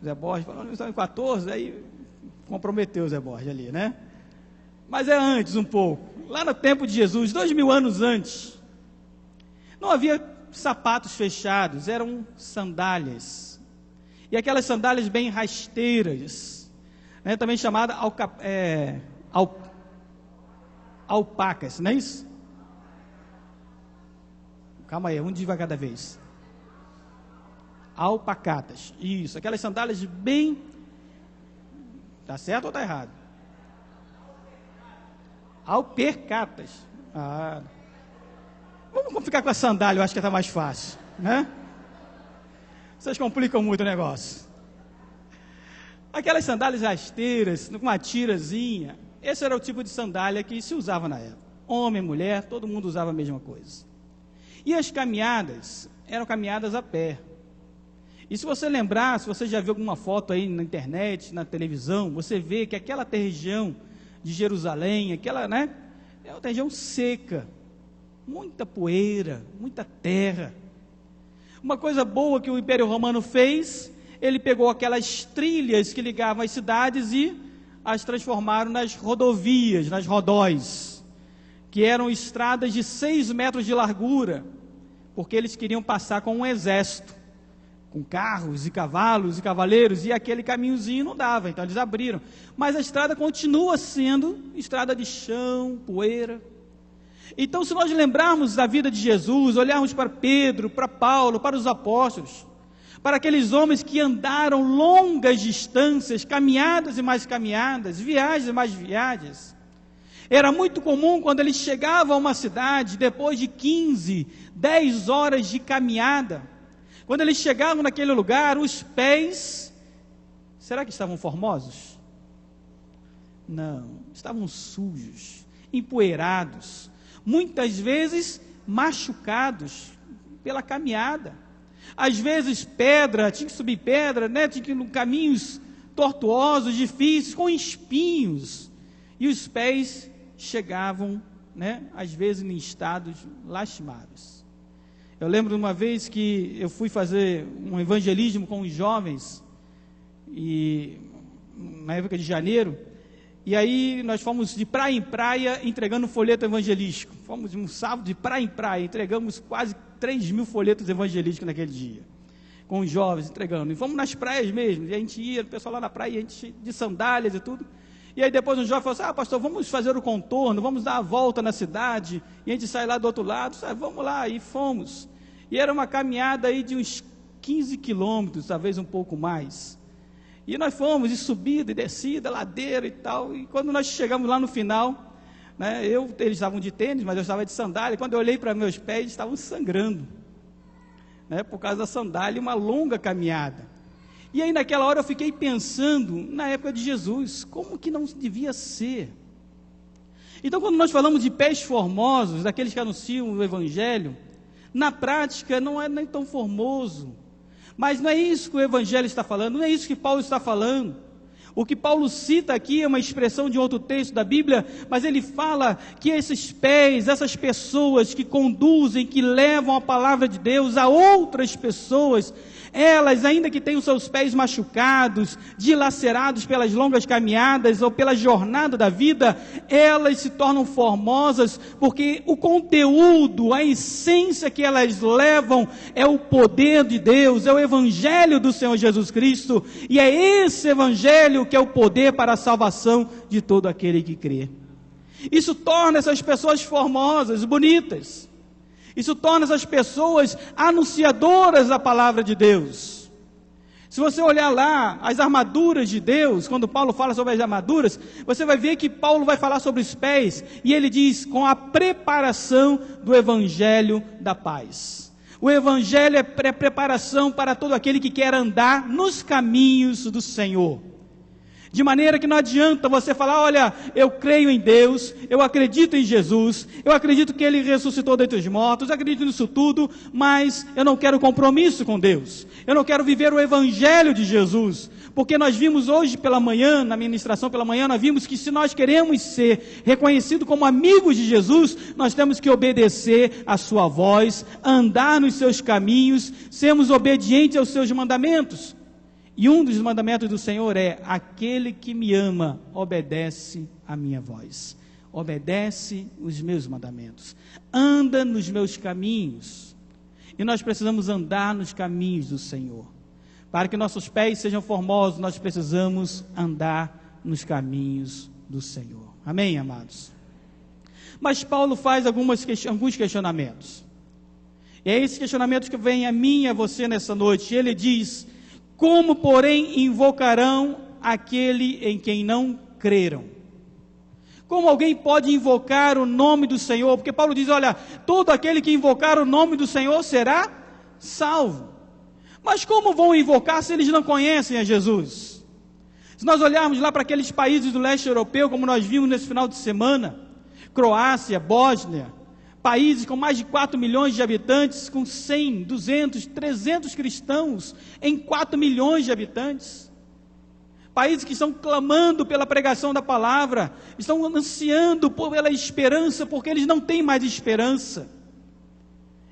Zé Borges falou, 1914, aí comprometeu o Zé Borges ali, né? Mas é antes um pouco, lá no tempo de Jesus, 2000 anos antes, não havia sapatos fechados, eram sandálias, e aquelas sandálias bem rasteiras, né, também chamadas alpacas, não é isso? Calma aí, vamos devagar da vez. Alpacatas, isso, aquelas sandálias bem, tá certo ou tá errado? Alpercatas. Vamos ficar com a sandália, eu acho que está mais fácil, né? Vocês complicam muito o negócio. Aquelas sandálias rasteiras, com uma tirazinha, esse era o tipo de sandália que se usava na época. Homem, mulher, todo mundo usava a mesma coisa. E as caminhadas eram caminhadas a pé. E se você lembrar, se você já viu alguma foto aí na internet, na televisão, você vê que aquela região de Jerusalém, aquela, né, é uma região seca, muita poeira, muita terra. Uma coisa boa que o Império Romano fez, ele pegou aquelas trilhas que ligavam as cidades e as transformaram nas rodovias, nas rodóis, que eram estradas de 6 metros de largura, porque eles queriam passar com um exército, com carros e cavalos e cavaleiros, e aquele caminhozinho não dava, então eles abriram. Mas a estrada continua sendo estrada de chão, poeira. Então, se nós lembrarmos da vida de Jesus, olharmos para Pedro, para Paulo, para os apóstolos, para aqueles homens que andaram longas distâncias, caminhadas e mais caminhadas, viagens e mais viagens, era muito comum quando eles chegavam a uma cidade, depois de 15, 10 horas de caminhada, quando eles chegavam naquele lugar, os pés, será que estavam formosos? Não, estavam sujos, empoeirados, muitas vezes machucados pela caminhada. Às vezes pedra, tinha que subir pedra, né? Tinha que ir em caminhos tortuosos, difíceis, com espinhos, e os pés chegavam, né? Às vezes em estados lastimáveis. Eu lembro de uma vez que eu fui fazer um evangelismo com os jovens, e na época de janeiro, e aí nós fomos de praia em praia entregando folheto evangelístico. Fomos um sábado de praia em praia, entregamos quase 3.000 folhetos evangelísticos naquele dia, com os jovens entregando. E fomos nas praias mesmo, e a gente ia, o pessoal lá na praia, a gente de sandálias e tudo. E aí depois um jovem falou assim: pastor, vamos fazer o contorno, vamos dar a volta na cidade, e a gente sai lá do outro lado. Vamos lá, e fomos. E era uma caminhada aí de uns 15 quilômetros, talvez um pouco mais. E nós fomos, e subida, e descida, ladeira e tal, e quando nós chegamos lá no final, né, eles estavam de tênis, mas eu estava de sandália, quando eu olhei para meus pés, estavam sangrando, né, por causa da sandália, uma longa caminhada. E aí naquela hora eu fiquei pensando, na época de Jesus, como que não devia ser? Então quando nós falamos de pés formosos, daqueles que anunciam o Evangelho, na prática não é nem tão formoso, mas não é isso que o Evangelho está falando, não é isso que Paulo está falando. O que Paulo cita aqui é uma expressão de outro texto da Bíblia, mas ele fala que esses pés, essas pessoas que conduzem, que levam a palavra de Deus a outras pessoas, elas, ainda que tenham seus pés machucados, dilacerados pelas longas caminhadas ou pela jornada da vida, elas se tornam formosas, porque o conteúdo, a essência que elas levam é o poder de Deus, é o Evangelho do Senhor Jesus Cristo, e é esse Evangelho que é o poder para a salvação de todo aquele que crê. Isso torna essas pessoas formosas, bonitas. Isso torna essas pessoas anunciadoras da palavra de Deus. Se você olhar lá as armaduras de Deus, quando Paulo fala sobre as armaduras, você vai ver que Paulo vai falar sobre os pés, e ele diz, com a preparação do Evangelho da paz. O Evangelho é preparação para todo aquele que quer andar nos caminhos do Senhor. De maneira que não adianta você falar: olha, eu creio em Deus, eu acredito em Jesus, eu acredito que Ele ressuscitou dentre os mortos, eu acredito nisso tudo, mas eu não quero compromisso com Deus, eu não quero viver o Evangelho de Jesus, porque nós vimos hoje pela manhã, na ministração pela manhã, nós vimos que se nós queremos ser reconhecidos como amigos de Jesus, nós temos que obedecer a sua voz, andar nos seus caminhos, sermos obedientes aos seus mandamentos. E um dos mandamentos do Senhor é: aquele que me ama, obedece a minha voz, obedece os meus mandamentos, anda nos meus caminhos. E nós precisamos andar nos caminhos do Senhor. Para que nossos pés sejam formosos, nós precisamos andar nos caminhos do Senhor. Amém, amados? Mas Paulo faz alguns questionamentos. E é esses questionamentos que vêm a mim e a você nessa noite. Ele diz: como, porém, invocarão aquele em quem não creram? Como alguém pode invocar o nome do Senhor? Porque Paulo diz: olha, todo aquele que invocar o nome do Senhor será salvo. Mas como vão invocar se eles não conhecem a Jesus? Se nós olharmos lá para aqueles países do leste europeu, como nós vimos nesse final de semana, Croácia, Bósnia, países com mais de 4 milhões de habitantes, com 100, 200, 300 cristãos em 4 milhões de habitantes. Países que estão clamando pela pregação da palavra, estão ansiando pela esperança, porque eles não têm mais esperança.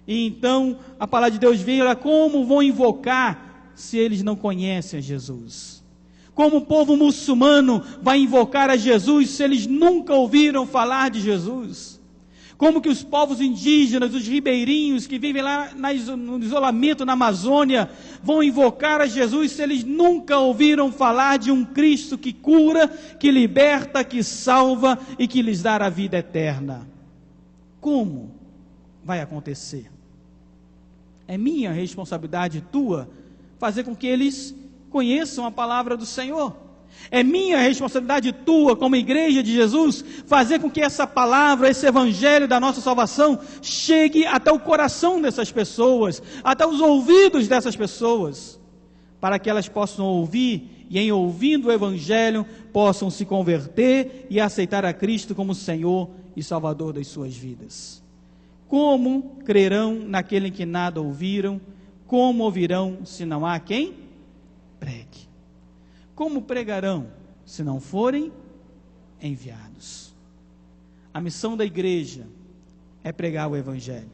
E então a palavra de Deus vem, olha, como vão invocar se eles não conhecem a Jesus? Como o povo muçulmano vai invocar a Jesus se eles nunca ouviram falar de Jesus? Como que os povos indígenas, os ribeirinhos que vivem lá no isolamento na Amazônia, vão invocar a Jesus se eles nunca ouviram falar de um Cristo que cura, que liberta, que salva e que lhes dá a vida eterna? Como vai acontecer? É minha responsabilidade, tua, fazer com que eles conheçam a palavra do Senhor. É minha responsabilidade, tua, como igreja de Jesus, fazer com que essa palavra, esse evangelho da nossa salvação, chegue até o coração dessas pessoas, até os ouvidos dessas pessoas, para que elas possam ouvir, e em ouvindo o evangelho, possam se converter e aceitar a Cristo como Senhor e Salvador das suas vidas. Como crerão naquele que nada ouviram? Como ouvirão se não há quem pregue? Como pregarão se não forem enviados? A missão da igreja é pregar o evangelho.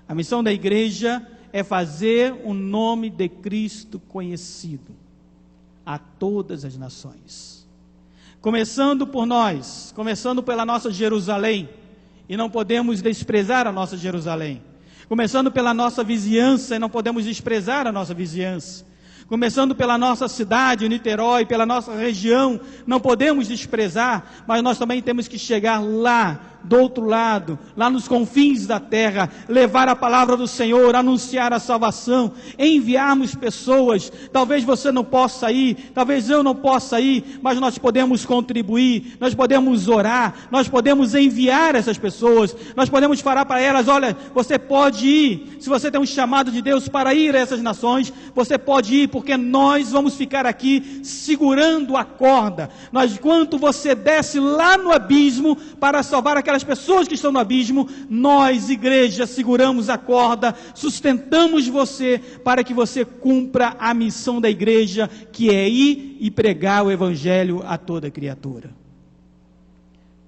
A missão da igreja é fazer o nome de Cristo conhecido a todas as nações. Começando por nós, começando pela nossa Jerusalém, e não podemos desprezar a nossa Jerusalém. Começando pela nossa vizinhança, e não podemos desprezar a nossa vizinhança. Começando pela nossa cidade, Niterói, pela nossa região, não podemos desprezar, mas nós também temos que chegar lá, do outro lado, lá nos confins da terra, levar a palavra do Senhor, anunciar a salvação, enviarmos pessoas. Talvez você não possa ir, talvez eu não possa ir, mas nós podemos contribuir, nós podemos orar, nós podemos enviar essas pessoas, nós podemos falar para elas, olha, você pode ir, se você tem um chamado de Deus para ir a essas nações, você pode ir, porque nós vamos ficar aqui segurando a corda. Enquanto você desce lá no abismo para salvar aquelas pessoas que estão no abismo, nós, igreja, seguramos a corda, sustentamos você para que você cumpra a missão da igreja, que é ir e pregar o evangelho a toda criatura.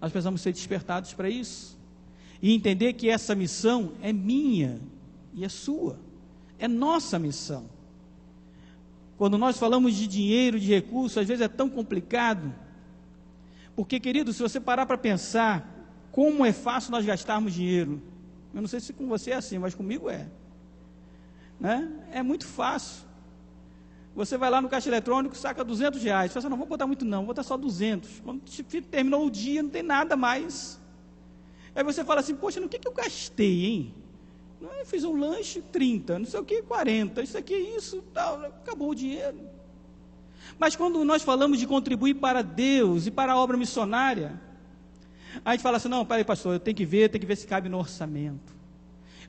Nós precisamos ser despertados para isso e entender que essa missão é minha e é sua, é nossa missão. Quando nós falamos de dinheiro, de recursos, às vezes é tão complicado, porque, querido, se você parar para pensar, como é fácil nós gastarmos dinheiro. Eu não sei se com você é assim, mas comigo é. Né? É muito fácil. Você vai lá no caixa eletrônico, saca R$200. Você fala assim, não vou botar muito não, vou botar só 200. Quando terminou o dia, não tem nada mais. Aí você fala assim, poxa, no que eu gastei, hein? Eu fiz um lanche, 30, não sei o que, 40, isso aqui, isso, tal, acabou o dinheiro. Mas quando nós falamos de contribuir para Deus e para a obra missionária, a gente fala assim, não, peraí pastor, eu tenho que ver se cabe no orçamento.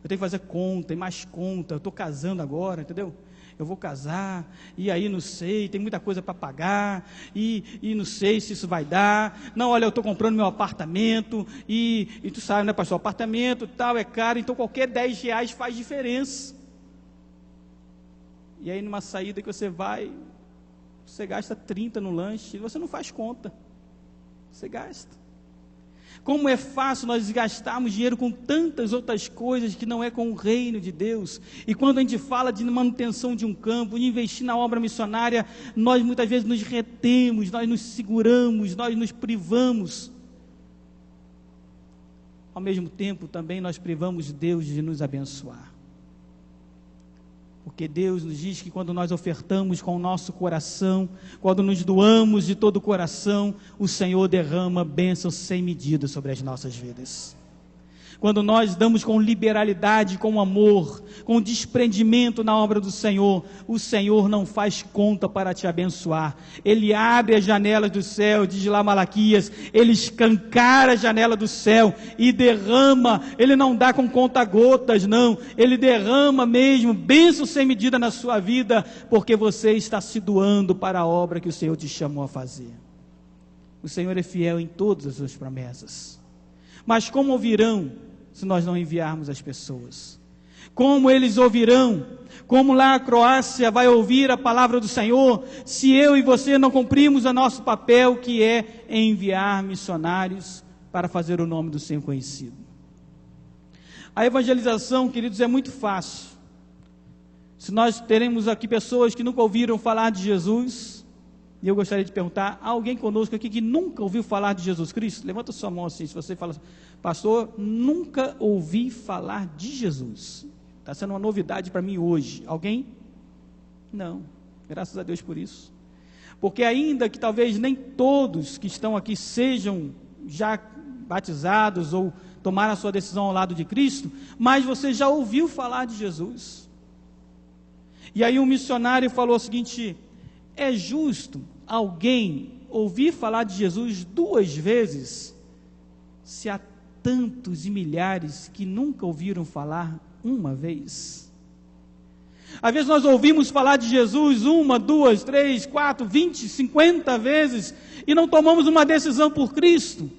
Eu tenho que fazer conta, e mais conta, eu estou casando agora, entendeu? Eu vou casar, e aí não sei, tem muita coisa para pagar, e não sei se isso vai dar. Não, olha, eu estou comprando meu apartamento, e tu sabe, né pastor, apartamento tal, é caro, então qualquer R$10 faz diferença. E aí numa saída que você vai, você gasta 30 no lanche, e você não faz conta, você gasta. Como é fácil nós gastarmos dinheiro com tantas outras coisas que não é com o reino de Deus. E quando a gente fala de manutenção de um campo, de investir na obra missionária, nós muitas vezes nos retemos, nós nos seguramos, nós nos privamos. Ao mesmo tempo também nós privamos Deus de nos abençoar. Porque Deus nos diz que quando nós ofertamos com o nosso coração, quando nos doamos de todo o coração, o Senhor derrama bênçãos sem medida sobre as nossas vidas. Quando nós damos com liberalidade, com amor, com desprendimento na obra do Senhor, o Senhor não faz conta para te abençoar. Ele abre as janelas do céu, diz lá Malaquias, ele escancara a janela do céu e derrama. Ele não dá com conta-gotas, não. Ele derrama mesmo bênção sem medida na sua vida, porque você está se doando para a obra que o Senhor te chamou a fazer. O Senhor é fiel em todas as suas promessas. Mas como ouvirão se nós não enviarmos as pessoas? Como eles ouvirão? Como lá a Croácia vai ouvir a palavra do Senhor, se eu e você não cumprimos o nosso papel, que é enviar missionários para fazer o nome do Senhor conhecido? A evangelização, queridos, é muito fácil. Se nós teremos aqui pessoas que nunca ouviram falar de Jesus, e eu gostaria de perguntar, há alguém conosco aqui que nunca ouviu falar de Jesus Cristo? Levanta sua mão assim, se você fala, pastor, nunca ouvi falar de Jesus. Está sendo uma novidade para mim hoje. Alguém? Não, graças a Deus por isso. Porque ainda que talvez nem todos que estão aqui sejam já batizados ou tomaram a sua decisão ao lado de Cristo, mas você já ouviu falar de Jesus. E aí um missionário falou o seguinte: é justo alguém ouvir falar de Jesus 2 vezes, se há tantos e milhares que nunca ouviram falar uma vez? Às vezes nós ouvimos falar de Jesus 1, 2, 3, 4, 20, 50 vezes e não tomamos uma decisão por Cristo.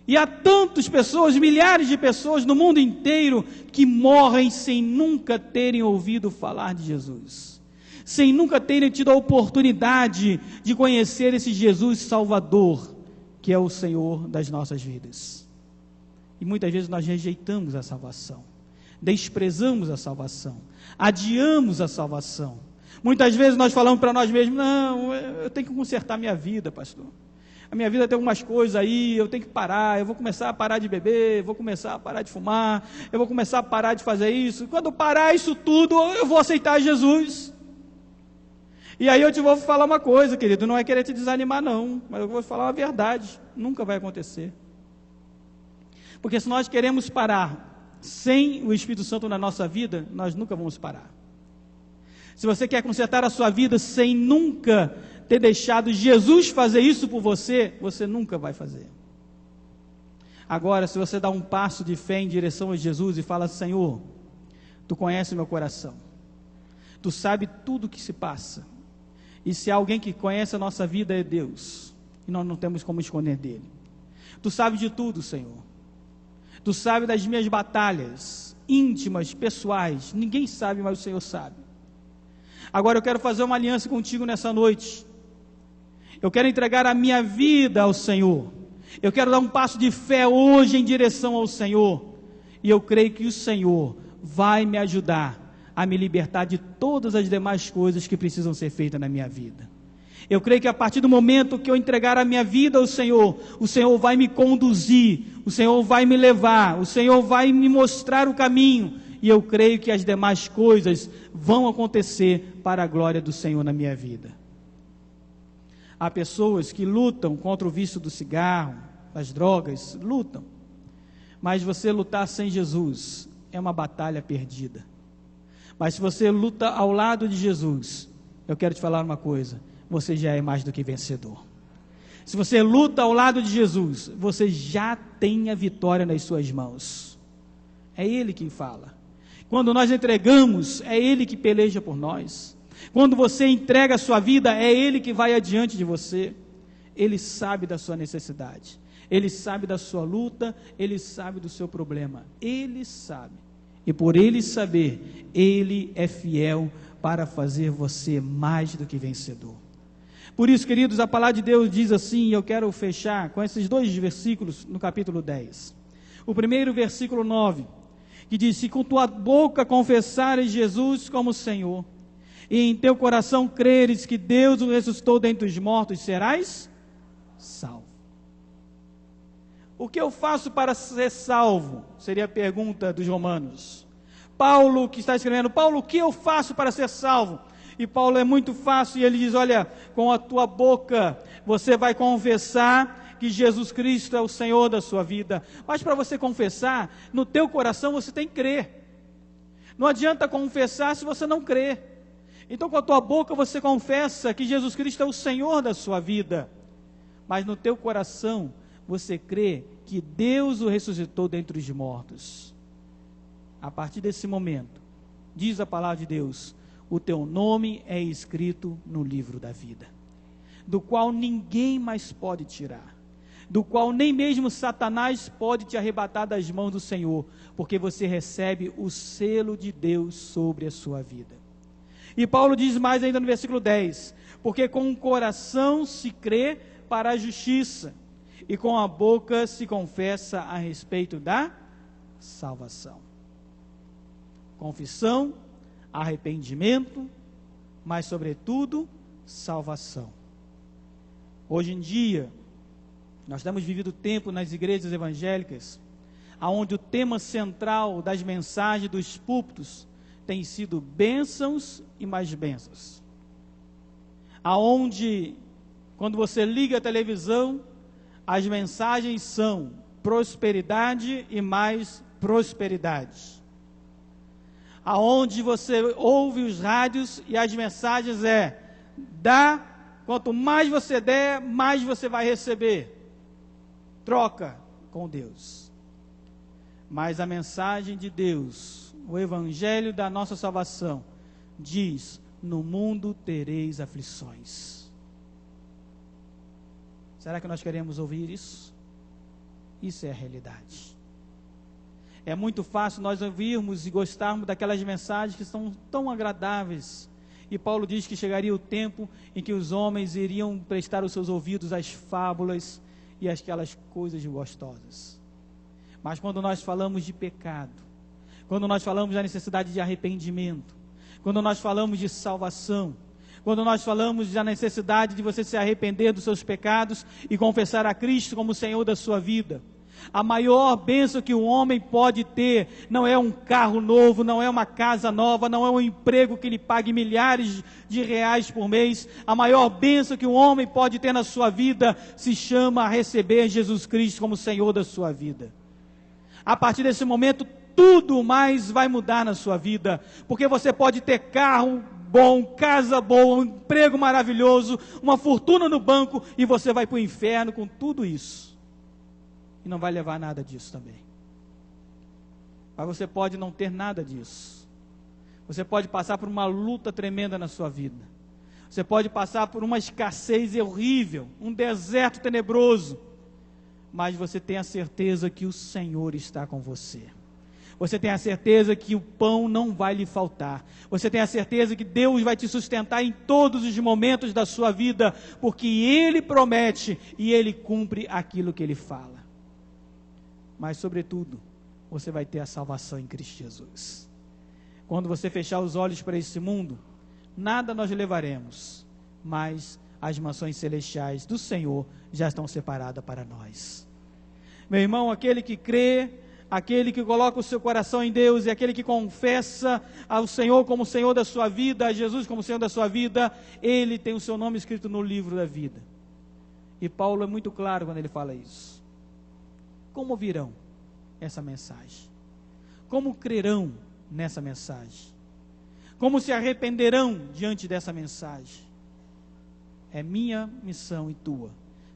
E há tantas pessoas, milhares de pessoas no mundo inteiro que morrem sem nunca terem ouvido falar de Jesus, sem nunca terem tido a oportunidade de conhecer esse Jesus Salvador, que é o Senhor das nossas vidas. E muitas vezes nós rejeitamos a salvação, desprezamos a salvação, adiamos a salvação. Muitas vezes nós falamos para nós mesmos: não, eu tenho que consertar minha vida, pastor. A minha vida tem algumas coisas aí, eu tenho que parar, eu vou começar a parar de beber, vou começar a parar de fumar, eu vou começar a parar de fazer isso. Quando eu parar isso tudo, eu vou aceitar Jesus. E aí eu te vou falar uma coisa, querido, não é querer te desanimar não, mas eu vou falar a verdade, nunca vai acontecer. Porque se nós queremos parar sem o Espírito Santo na nossa vida, nós nunca vamos parar. Se você quer consertar a sua vida sem nunca ter deixado Jesus fazer isso por você, você nunca vai fazer. Agora, se você dá um passo de fé em direção a Jesus e fala: Senhor, Tu conheces meu coração, Tu sabe tudo o que se passa, e se há alguém que conhece a nossa vida é Deus, e nós não temos como esconder dele. Tu sabe de tudo, Senhor. Tu sabe das minhas batalhas íntimas, pessoais, ninguém sabe, mas o Senhor sabe. Agora eu quero fazer uma aliança contigo nessa noite. Eu quero entregar a minha vida ao Senhor. Eu quero dar um passo de fé hoje em direção ao Senhor. E eu creio que o Senhor vai me ajudar a me libertar de todas as demais coisas que precisam ser feitas na minha vida. Eu creio que a partir do momento que eu entregar a minha vida ao Senhor, o Senhor vai me conduzir, o Senhor vai me levar, o Senhor vai me mostrar o caminho. E eu creio que as demais coisas vão acontecer para a glória do Senhor na minha vida. Há pessoas que lutam contra o vício do cigarro, das drogas, lutam. Mas você lutar sem Jesus é uma batalha perdida. Mas se você luta ao lado de Jesus, eu quero te falar uma coisa: você já é mais do que vencedor. Se você luta ao lado de Jesus, você já tem a vitória nas suas mãos. É Ele quem fala. Quando nós entregamos, é Ele que peleja por nós. Quando você entrega a sua vida, é Ele que vai adiante de você. Ele sabe da sua necessidade, Ele sabe da sua luta, Ele sabe do seu problema, Ele sabe. E por Ele saber, Ele é fiel para fazer você mais do que vencedor. Por isso, queridos, a palavra de Deus diz assim, e eu quero fechar com esses 2 versículos no capítulo 10. O primeiro, versículo 9, que diz: se com tua boca confessares Jesus como Senhor, e em teu coração creres que Deus o ressuscitou dentre os mortos, serás salvo. O que eu faço para ser salvo? Seria a pergunta dos romanos. Paulo, que está escrevendo: Paulo, o que eu faço para ser salvo? E Paulo é muito fácil, e ele diz: olha, com a tua boca você vai confessar que Jesus Cristo é o Senhor da sua vida. Mas para você confessar, no teu coração você tem que crer. Não adianta confessar se você não crer. Então com a tua boca você confessa que Jesus Cristo é o Senhor da sua vida, mas no teu coração você crê que Deus o ressuscitou dentre os mortos. A partir desse momento, diz a palavra de Deus, o teu nome é escrito no livro da vida, do qual ninguém mais pode tirar, do qual nem mesmo Satanás pode te arrebatar das mãos do Senhor, porque você recebe o selo de Deus sobre a sua vida. E Paulo diz mais ainda no versículo 10, porque com o coração se crê para a justiça, e com a boca se confessa a respeito da salvação. confissão, arrependimento, mas sobretudo salvação. Hoje em dia, nós temos vivido tempo nas igrejas evangélicas, onde o tema central das mensagens dos púlpitos tem sido bênçãos e mais bênçãos. Aonde, quando você liga a televisão, as mensagens são prosperidade e mais prosperidade. Aonde você ouve os rádios e as mensagens dá, quanto mais você der, mais você vai receber. Troca com Deus. Mas a mensagem de Deus, o evangelho da nossa salvação, diz: no mundo tereis aflições. Será que nós queremos ouvir isso? Isso é a realidade. É muito fácil nós ouvirmos e gostarmos daquelas mensagens que são tão agradáveis. E Paulo diz que chegaria o tempo em que os homens iriam prestar os seus ouvidos às fábulas e aquelas coisas gostosas. Mas quando nós falamos de pecado, quando nós falamos da necessidade de arrependimento, quando nós falamos de salvação, quando nós falamos da necessidade de você se arrepender dos seus pecados e confessar a Cristo como Senhor da sua vida, a maior bênção que o homem pode ter não é um carro novo, não é uma casa nova, não é um emprego que lhe pague milhares de reais por mês. A maior bênção que o homem pode ter na sua vida se chama receber Jesus Cristo como Senhor da sua vida. A partir desse momento, tudo mais vai mudar na sua vida, porque você pode ter carro bom, casa boa, um emprego maravilhoso, uma fortuna no banco, e você vai para o inferno com tudo isso. E não vai levar nada disso também. Mas você pode não ter nada disso. Você pode passar por uma luta tremenda na sua vida. Você pode passar por uma escassez horrível, um deserto tenebroso. Mas você tem a certeza que o Senhor está com você. Você tem a certeza que o pão não vai lhe faltar. Você tem a certeza que Deus vai te sustentar em todos os momentos da sua vida, porque Ele promete e Ele cumpre aquilo que Ele fala. Mas, sobretudo, você vai ter a salvação em Cristo Jesus. Quando você fechar os olhos para esse mundo, nada nós levaremos, mas as mansões celestiais do Senhor já estão separadas para nós. Meu irmão, aquele que crê, aquele que coloca o seu coração em Deus e aquele que confessa ao Senhor como Senhor da sua vida, a Jesus como Senhor da sua vida, ele tem o seu nome escrito no livro da vida. E Paulo é muito claro quando ele fala isso. Como ouvirão essa mensagem? Como crerão nessa mensagem? Como se arrependerão diante dessa mensagem? É minha missão e tua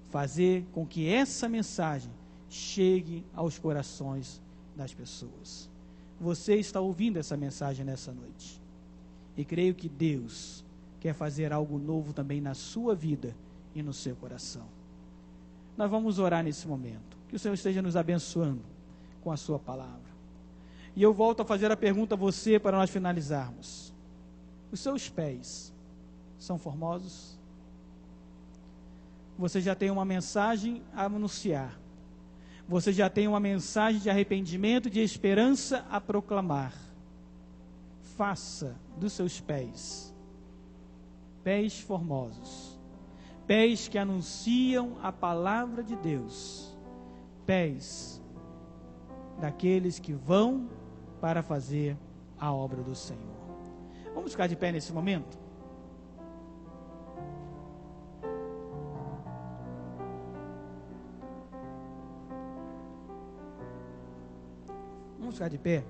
fazer com que essa mensagem chegue aos corações das pessoas. Você está ouvindo essa mensagem nessa noite. E creio que Deus quer fazer algo novo também na sua vida e no seu coração. Nós vamos orar nesse momento. Que o Senhor esteja nos abençoando com a sua palavra. E eu volto a fazer a pergunta a você para nós finalizarmos. Os seus pés são formosos? Você já tem uma mensagem a anunciar. Você já tem uma mensagem de arrependimento e de esperança a proclamar. Faça dos seus pés formosos, pés que anunciam a palavra de Deus, pés daqueles que vão para fazer a obra do Senhor. Vamos ficar de pé nesse momento? Vamos ficar de pé.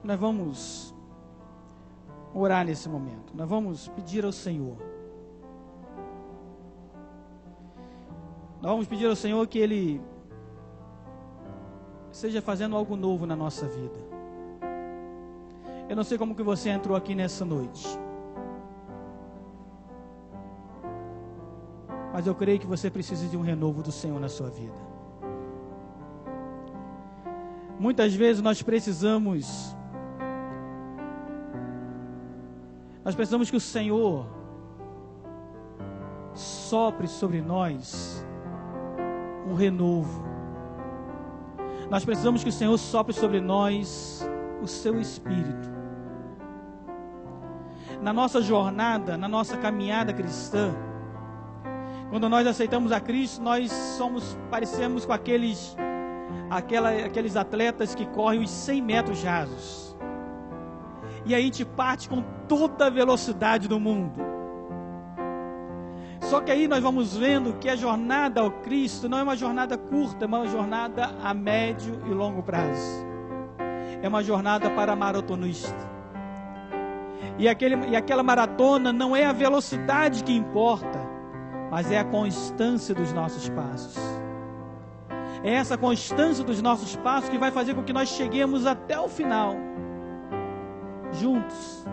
Nós vamos orar nesse momento. Nós vamos pedir ao Senhor. Nós vamos pedir ao Senhor que Ele seja fazendo algo novo na nossa vida. Eu não sei como que você entrou aqui nessa noite, mas eu creio que você precisa de um renovo do Senhor na sua vida. Muitas vezes nós precisamos que o Senhor sopre sobre nós um renovo. Nós precisamos que o Senhor sopre sobre nós o seu Espírito, na nossa jornada, na nossa caminhada cristã, quando nós aceitamos a Cristo, nós parecemos com aqueles atletas que correm os 100 metros rasos. E aí a gente parte com toda a velocidade do mundo. Só que aí nós vamos vendo que a jornada ao Cristo não é uma jornada curta, é uma jornada a médio e longo prazo. É uma jornada para maratonista. E aquela maratona não é a velocidade que importa, mas é a constância dos nossos passos. É essa constância dos nossos passos que vai fazer com que nós cheguemos até o final. Juntos,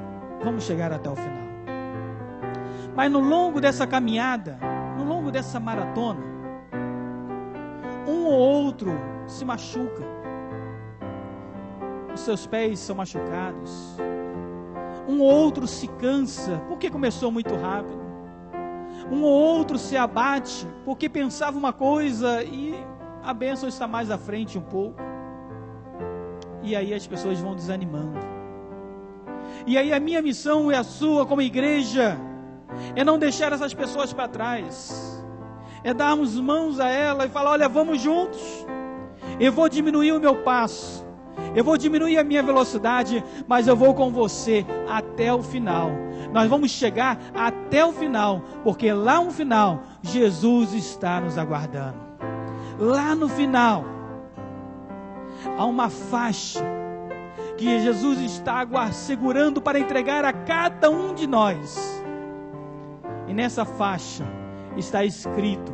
vamos chegar até o final. Mas no longo dessa caminhada, no longo dessa maratona, um ou outro se machuca. Os seus pés são machucados. Um ou outro se cansa, porque começou muito rápido. Um ou outro se abate, porque pensava uma coisa e a bênção está mais à frente um pouco. E aí as pessoas vão desanimando. E aí a minha missão e a sua como igreja é não deixar essas pessoas para trás. É darmos mãos a ela e falar: olha, vamos juntos. Eu vou diminuir o meu passo. Eu vou diminuir a minha velocidade, mas eu vou com você até o final. Nós vamos chegar até o final, porque lá no final, Jesus está nos aguardando. Lá no final, há uma faixa que Jesus está segurando para entregar a cada um de nós. E nessa faixa está escrito: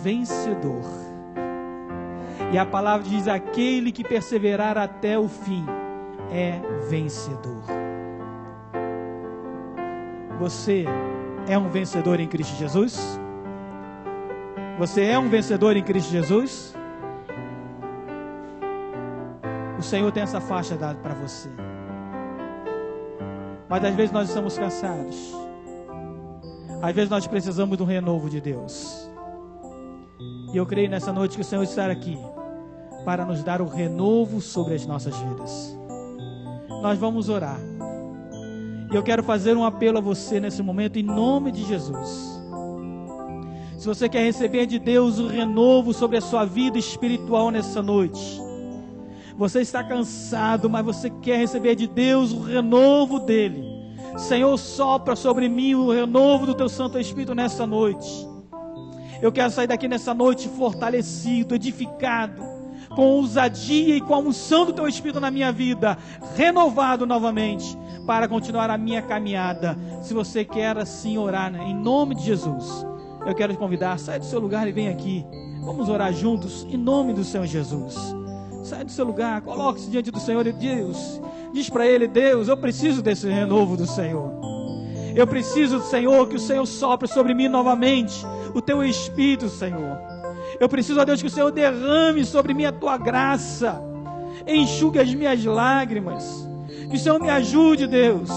vencedor. E a palavra diz: aquele que perseverar até o fim é vencedor. Você é um vencedor em Cristo Jesus? Você é um vencedor em Cristo Jesus? O Senhor tem essa faixa dada para você. Mas às vezes nós estamos cansados. Às vezes nós precisamos de um renovo de Deus. E eu creio nessa noite que o Senhor está aqui para nos dar o renovo sobre as nossas vidas. Nós vamos orar. E eu quero fazer um apelo a você nesse momento, em nome de Jesus. Se você quer receber de Deus o renovo sobre a sua vida espiritual nessa noite, você está cansado, mas você quer receber de Deus o renovo dele. Senhor, sopra sobre mim o renovo do teu Santo Espírito nessa noite. Eu quero sair daqui nessa noite fortalecido, edificado, com ousadia e com a unção do teu Espírito na minha vida, renovado novamente, para continuar a minha caminhada. Se você quer assim orar, né, em nome de Jesus, eu quero te convidar: sai do seu lugar e vem aqui. Vamos orar juntos, em nome do Senhor Jesus. Sai do seu lugar, coloque-se diante do Senhor e diz para Ele: Deus, eu preciso desse renovo do Senhor. Eu preciso, Senhor, que o Senhor sopre sobre mim novamente o teu Espírito, Senhor. Eu preciso, ó Deus, que o Senhor derrame sobre mim a tua graça, enxugue as minhas lágrimas, que o Senhor me ajude, Deus.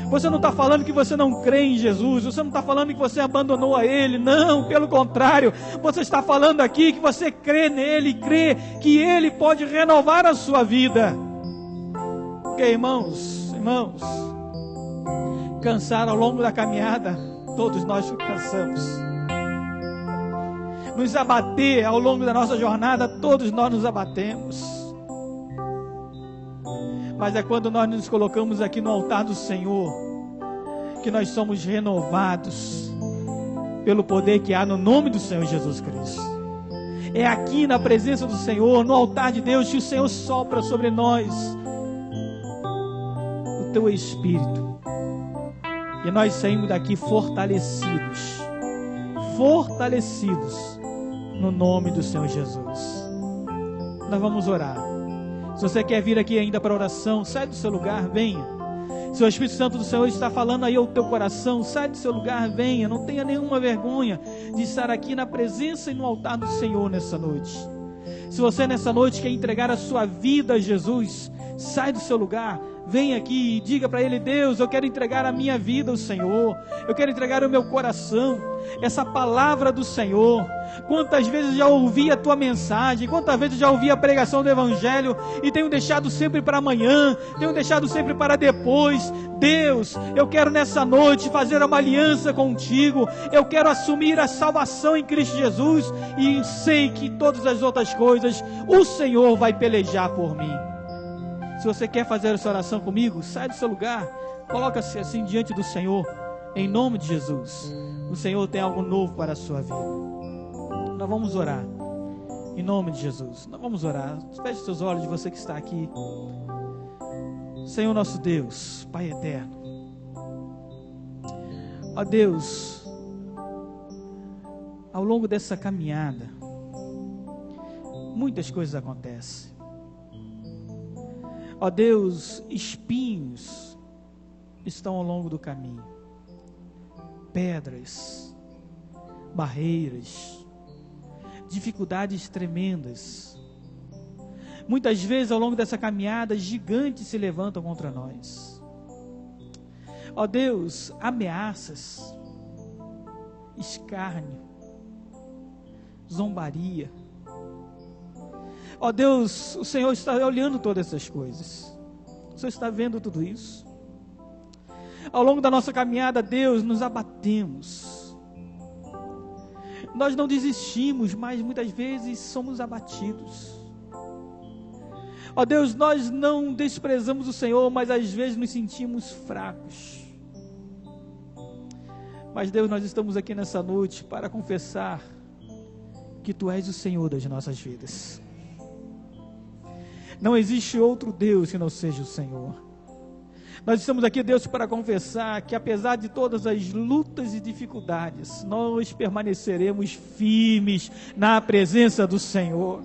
Você não está falando que você não crê em Jesus, você não está falando que você abandonou a Ele, não, pelo contrário, você está falando aqui que você crê nele, crê que Ele pode renovar a sua vida. Porque, irmãos, cansar ao longo da caminhada, todos nós cansamos. Nos abater ao longo da nossa jornada, todos nós nos abatemos. Mas é quando nós nos colocamos aqui no altar do Senhor, que nós somos renovados pelo poder que há no nome do Senhor Jesus Cristo. É aqui na presença do Senhor, no altar de Deus, que o Senhor sopra sobre nós o teu Espírito. E nós saímos daqui fortalecidos no nome do Senhor Jesus. Nós vamos orar. Se você quer vir aqui ainda para oração, sai do seu lugar, venha. Se o Espírito Santo do Senhor está falando aí ao teu coração, sai do seu lugar, venha. Não tenha nenhuma vergonha de estar aqui na presença e no altar do Senhor nessa noite. Se você nessa noite quer entregar a sua vida a Jesus, sai do seu lugar, venha aqui e diga para Ele: Deus, eu quero entregar a minha vida ao Senhor, eu quero entregar o meu coração, essa palavra do Senhor. Quantas vezes já ouvi a tua mensagem, quantas vezes já ouvi a pregação do Evangelho e tenho deixado sempre para amanhã, tenho deixado sempre para depois. Deus, eu quero nessa noite fazer uma aliança contigo, eu quero assumir a salvação em Cristo Jesus e sei que todas as outras coisas o Senhor vai pelejar por mim. Se você quer fazer essa oração comigo, sai do seu lugar, coloca-se assim diante do Senhor, em nome de Jesus. O Senhor tem algo novo para a sua vida. Nós vamos orar, em nome de Jesus. Nós vamos orar. Feche seus olhos, você que está aqui. Senhor nosso Deus, Pai eterno, ó Deus, ao longo dessa caminhada, muitas coisas acontecem. Ó Deus, espinhos estão ao longo do caminho, pedras, barreiras, dificuldades tremendas. Muitas vezes ao longo dessa caminhada, gigantes se levantam contra nós. Ó Deus, ameaças, escárnio, zombaria. Ó Deus, o Senhor está olhando todas essas coisas. O Senhor está vendo tudo isso. Ao longo da nossa caminhada, Deus, nos abatemos. Nós não desistimos, mas muitas vezes somos abatidos. Ó Deus, nós não desprezamos o Senhor, mas às vezes nos sentimos fracos. Mas Deus, nós estamos aqui nessa noite para confessar que Tu és o Senhor das nossas vidas. Não existe outro Deus que não seja o Senhor. Nós estamos aqui, Deus, para confessar que apesar de todas as lutas e dificuldades, nós permaneceremos firmes na presença do Senhor.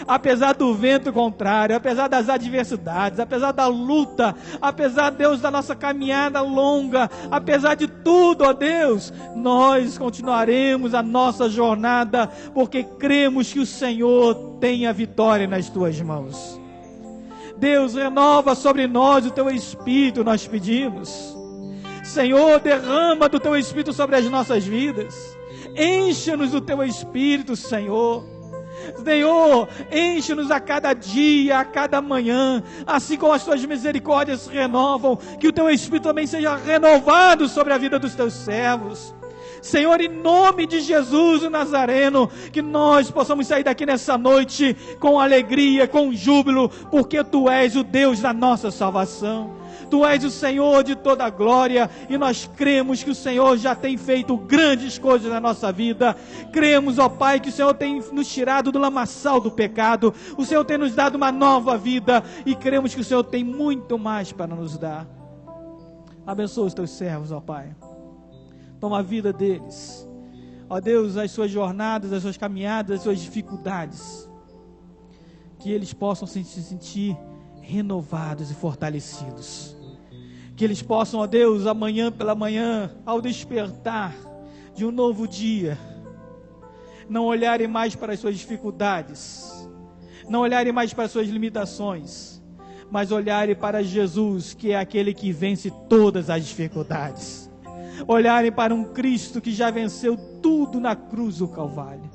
Apesar do vento contrário, apesar das adversidades, apesar da luta, apesar, Deus, da nossa caminhada longa, apesar de tudo, ó Deus, nós continuaremos a nossa jornada, porque cremos que o Senhor tem a vitória nas Tuas mãos. Deus, renova sobre nós o Teu Espírito, nós pedimos. Senhor, derrama do Teu Espírito sobre as nossas vidas. Enche-nos do Teu Espírito, Senhor. Senhor, enche-nos a cada dia, a cada manhã, assim como as Tuas misericórdias se renovam, que o Teu Espírito também seja renovado sobre a vida dos Teus servos. Senhor, em nome de Jesus o Nazareno, que nós possamos sair daqui nessa noite com alegria, com júbilo, porque Tu és o Deus da nossa salvação. Tu és o Senhor de toda a glória, e nós cremos que o Senhor já tem feito grandes coisas na nossa vida. Cremos, ó Pai, que o Senhor tem nos tirado do lamaçal do pecado, o Senhor tem nos dado uma nova vida, e cremos que o Senhor tem muito mais para nos dar. Abençoa os Teus servos, ó Pai. Toma a vida deles, ó Deus, as suas jornadas, as suas caminhadas, as suas dificuldades, que eles possam se sentir renovados e fortalecidos, que eles possam, ó Deus, amanhã pela manhã, ao despertar de um novo dia, não olharem mais para as suas dificuldades, não olharem mais para as suas limitações, mas olharem para Jesus, que é aquele que vence todas as dificuldades. Olharem para um Cristo que já venceu tudo na cruz do Calvário.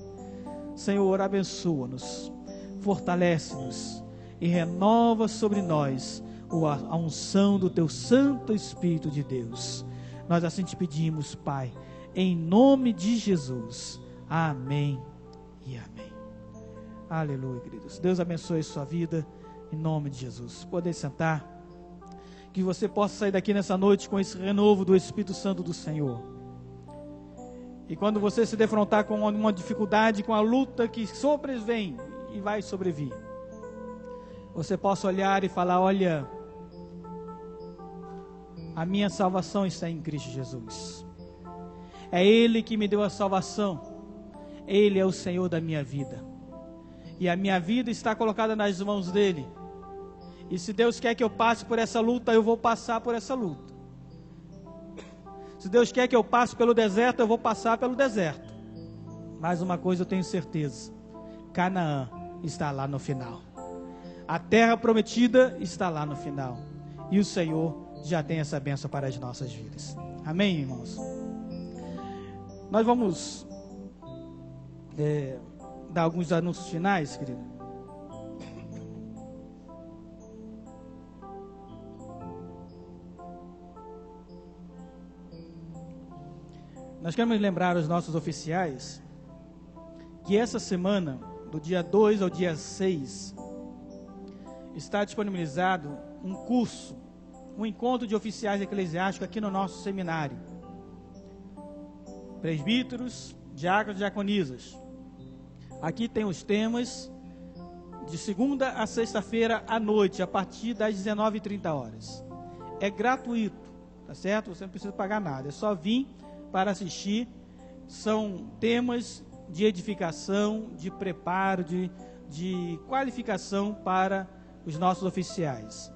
Senhor, abençoa-nos, fortalece-nos e renova sobre nós a unção do Teu Santo Espírito de Deus. Nós assim te pedimos, Pai, em nome de Jesus. Amém e amém. Aleluia, queridos. Deus abençoe a sua vida, em nome de Jesus. Poder sentar. Que você possa sair daqui nessa noite com esse renovo do Espírito Santo do Senhor. E quando você se defrontar com uma dificuldade, com a luta que sobrevém e vai sobrevir, você possa olhar e falar: olha, a minha salvação está em Cristo Jesus. É Ele que me deu a salvação. Ele é o Senhor da minha vida. E a minha vida está colocada nas mãos dEle. E se Deus quer que eu passe por essa luta, eu vou passar por essa luta. Se Deus quer que eu passe pelo deserto, eu vou passar pelo deserto. Mas uma coisa eu tenho certeza: Canaã está lá no final. A terra prometida está lá no final. e o Senhor já tem essa bênção para as nossas vidas. Amém, irmãos? Nós vamos dar alguns anúncios finais, querido. Nós queremos lembrar os nossos oficiais que essa semana, do dia 2 ao dia 6, está disponibilizado um curso, um encontro de oficiais eclesiásticos aqui no nosso seminário. Presbíteros, diáconos e diaconisas. Aqui tem os temas de segunda a sexta-feira à noite, a partir das 19h30. É gratuito, tá certo? Você não precisa pagar nada, é só vir para assistir. São temas de edificação, de preparo, de qualificação para os nossos oficiais.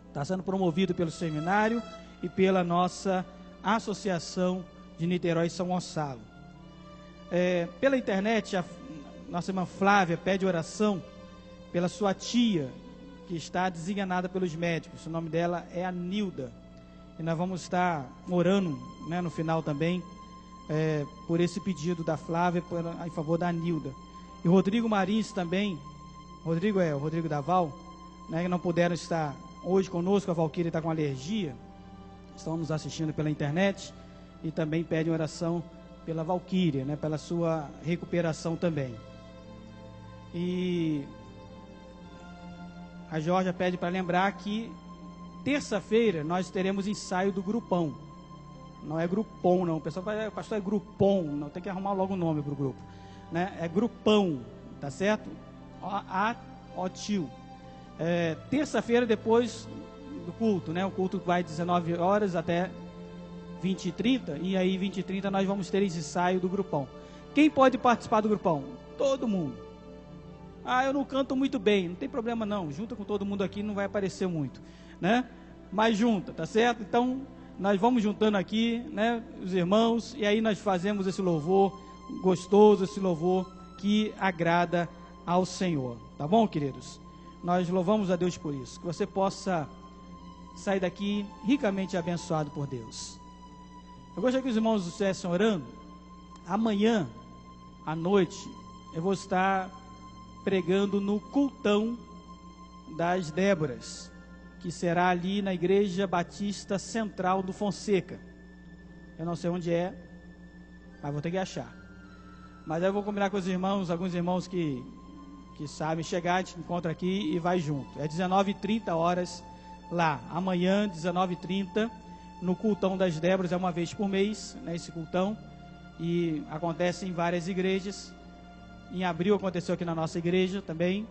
Está sendo promovido pelo seminário e pela nossa associação de Niterói e São Gonçalo. Pela internet, a nossa irmã Flávia pede oração pela sua tia, que está designada pelos médicos. O nome dela é Anilda. E nós vamos estar orando, né, no final também, por esse pedido da Flávia, em favor da Anilda. E o Rodrigo Marins também, o Rodrigo Daval, né, que não puderam estar hoje conosco, a Valquíria está com alergia, estão nos assistindo pela internet, e também pedem oração pela Valquíria, né, pela sua recuperação também. E a Georgia pede para lembrar que terça-feira nós teremos ensaio do Grupão. Não é Grupom, não. O pessoal fala, pastor, é Grupom. Não, tem que arrumar logo o nome para o grupo, né? É Grupão, tá certo? O-tio. Terça-feira, depois do culto, né? O culto vai de 19h até 20h30. E aí, 20h30, nós vamos ter esse ensaio do Grupão. Quem pode participar do Grupão? Todo mundo. Ah, eu não canto muito bem. Não tem problema, não. Junta com todo mundo aqui, não vai aparecer muito, né? Mas junta, tá certo? Então, nós vamos juntando aqui, né, os irmãos, e aí nós fazemos esse louvor gostoso, esse louvor que agrada ao Senhor. Tá bom, queridos? Nós louvamos a Deus por isso. Que você possa sair daqui ricamente abençoado por Deus. Eu gostaria que os irmãos estivessem orando. Amanhã, à noite, eu vou estar pregando no cultão das Déboras, que será ali na Igreja Batista Central do Fonseca. Eu não sei onde é, mas vou ter que achar. Mas aí eu vou combinar com os irmãos, alguns irmãos que sabem chegar, a gente encontra aqui e vai junto. É 19h30 lá. Amanhã, 19h30, no cultão das Déboras, é uma vez por mês, né, esse cultão. E acontece em várias igrejas. Em abril aconteceu aqui na nossa igreja também.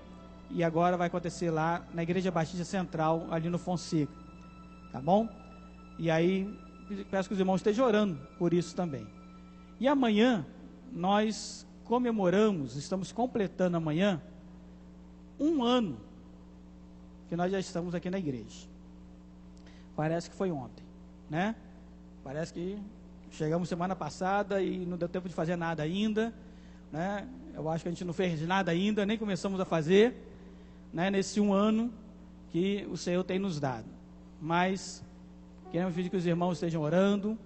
E agora vai acontecer lá na Igreja Batista Central, ali no Fonseca. Tá bom? E aí, peço que os irmãos estejam orando por isso também. E amanhã, nós comemoramos, estamos completando amanhã, 1 ano que nós já estamos aqui na igreja. Parece que foi ontem, né? Parece que chegamos semana passada e não deu tempo de fazer nada ainda, né? Eu acho que a gente não fez nada ainda, nem começamos a fazer, né, nesse 1 ano que o Senhor tem nos dado. Mas queremos pedir que os irmãos estejam orando,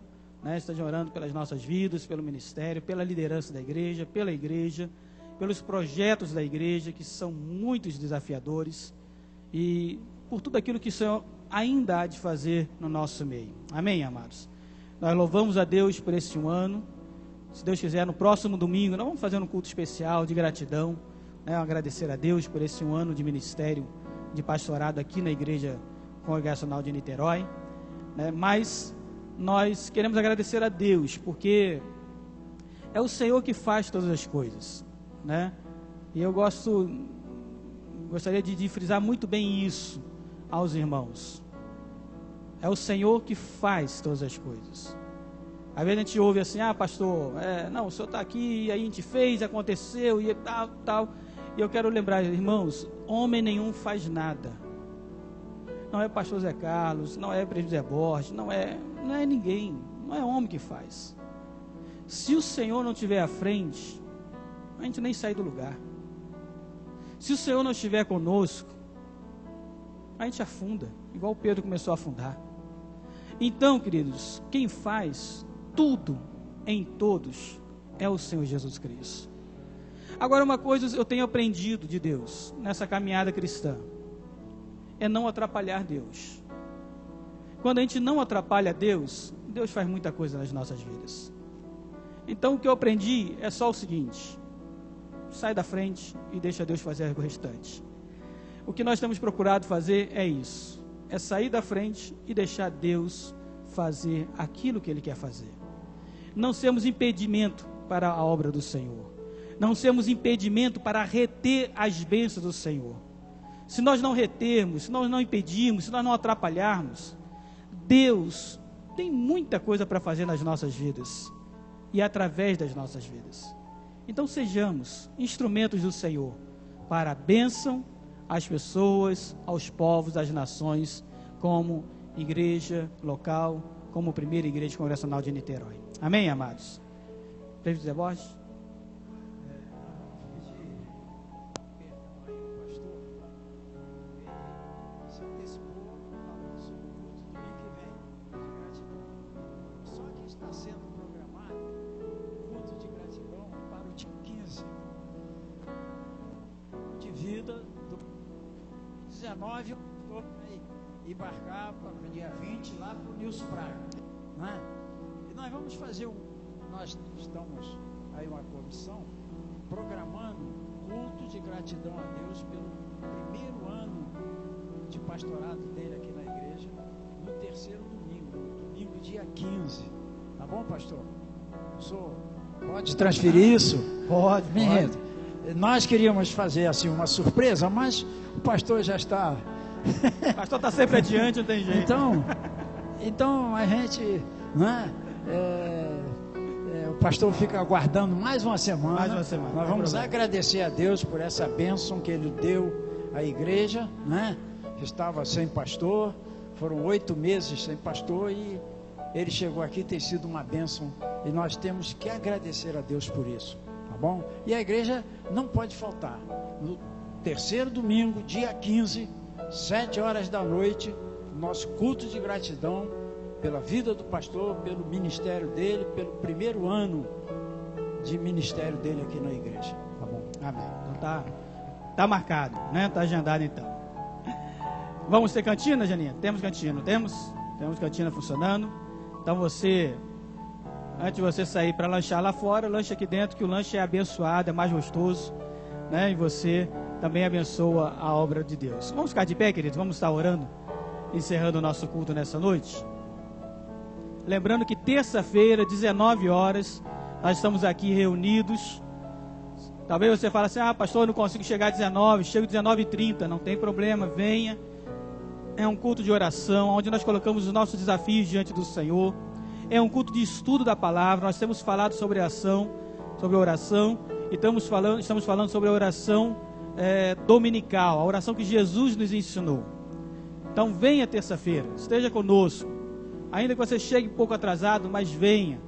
né, estejam orando pelas nossas vidas, pelo ministério, pela liderança da igreja, pela igreja, pelos projetos da igreja, que são muitos desafiadores, e por tudo aquilo que o Senhor ainda há de fazer no nosso meio. Amém, amados? Nós louvamos a Deus por esse 1 ano. Se Deus quiser, no próximo domingo, nós vamos fazer um culto especial de gratidão, né, agradecer a Deus por esse 1 ano de ministério, de pastorado aqui na Igreja Congregacional de Niterói, né, mas nós queremos agradecer a Deus, porque é o Senhor que faz todas as coisas, né, e eu gostaria de frisar muito bem isso aos irmãos. É o Senhor que faz todas as coisas. Às vezes a gente ouve assim, pastor, não, o senhor está aqui, e aí a gente fez, aconteceu, e tal. E eu quero lembrar, irmãos, homem nenhum faz nada. Não é pastor Zé Carlos, não é presbítero Zé Borges, não é ninguém, não é homem que faz. Se o Senhor não estiver à frente, a gente nem sai do lugar. Se o Senhor não estiver conosco, a gente afunda. igual Pedro começou a afundar. Então, queridos, quem faz tudo em todos é o Senhor Jesus Cristo. Agora, uma coisa eu tenho aprendido de Deus nessa caminhada cristã, é não atrapalhar Deus. Quando a gente não atrapalha Deus, Deus faz muita coisa nas nossas vidas. Então, o que eu aprendi é só o seguinte: sai da frente e deixa Deus fazer o restante. O que nós temos procurado fazer é isso, é sair da frente e deixar Deus fazer aquilo que Ele quer fazer. Não sermos impedimento para a obra do Senhor, não sermos impedimento para reter as bênçãos do Senhor. Se nós não retermos, se nós não impedirmos, se nós não atrapalharmos, Deus tem muita coisa para fazer nas nossas vidas e através das nossas vidas. Então sejamos instrumentos do Senhor para a bênção às pessoas, aos povos, às nações, como igreja local, como primeira igreja congregacional de Niterói. Amém, amados? Presbítero Zé Borges? Embarcar para o dia 20 lá para o Nilson Praga, não é? E nós vamos fazer nós estamos aí uma comissão programando culto de gratidão a Deus pelo primeiro ano de pastorado dele aqui na igreja, no terceiro domingo dia 15, tá bom, pastor? Pode transferir isso? Pode. Nós queríamos fazer assim uma surpresa, mas o pastor já está... O pastor está sempre adiante, não tem jeito. Então a gente, né, o pastor fica aguardando mais uma semana. Nós vamos agradecer a Deus por essa bênção que Ele deu à igreja, né? Que estava sem pastor, foram 8 meses sem pastor e ele chegou aqui, tem sido uma bênção e nós temos que agradecer a Deus por isso, tá bom? E a igreja não pode faltar. No terceiro domingo, dia 15, 7 horas da noite, nosso culto de gratidão pela vida do pastor, pelo ministério dele, pelo primeiro ano de ministério dele aqui na igreja. Tá bom? Amém. Então tá marcado, né? Tá agendado então. Vamos ter cantina, Janinha? Temos cantina, temos cantina funcionando. Então você, antes de você sair para lanchar lá fora, lanche aqui dentro, que o lanche é abençoado, é mais gostoso, né? E você também abençoa a obra de Deus. Vamos ficar de pé, queridos, vamos estar orando, encerrando o nosso culto nessa noite. Lembrando que terça-feira, 19 horas, nós estamos aqui reunidos. Talvez você fale assim: pastor, eu não consigo chegar às 19, chego às 19h30, não tem problema, venha. É um culto de oração, onde nós colocamos os nossos desafios diante do Senhor. É um culto de estudo da palavra. Nós temos falado sobre oração, e estamos falando sobre a oração dominical, a oração que Jesus nos ensinou. Então venha terça-feira, esteja conosco, ainda que você chegue um pouco atrasado, mas venha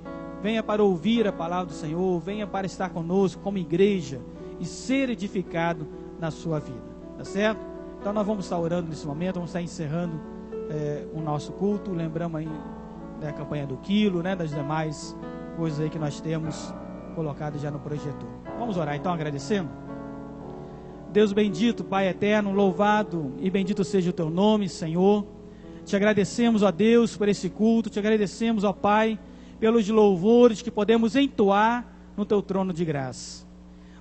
para ouvir a palavra do Senhor, venha para estar conosco como igreja e ser edificado na sua vida, tá certo? Então nós vamos estar orando nesse momento, vamos estar encerrando o nosso culto. Lembramos aí da campanha do quilo, né, das demais coisas aí que nós temos colocado já no projetor. Vamos orar então, agradecendo. Deus bendito, Pai eterno, louvado e bendito seja o teu nome, Senhor. Te agradecemos, ó Deus, por esse culto, te agradecemos, ó Pai, pelos louvores que podemos entoar no teu trono de graça.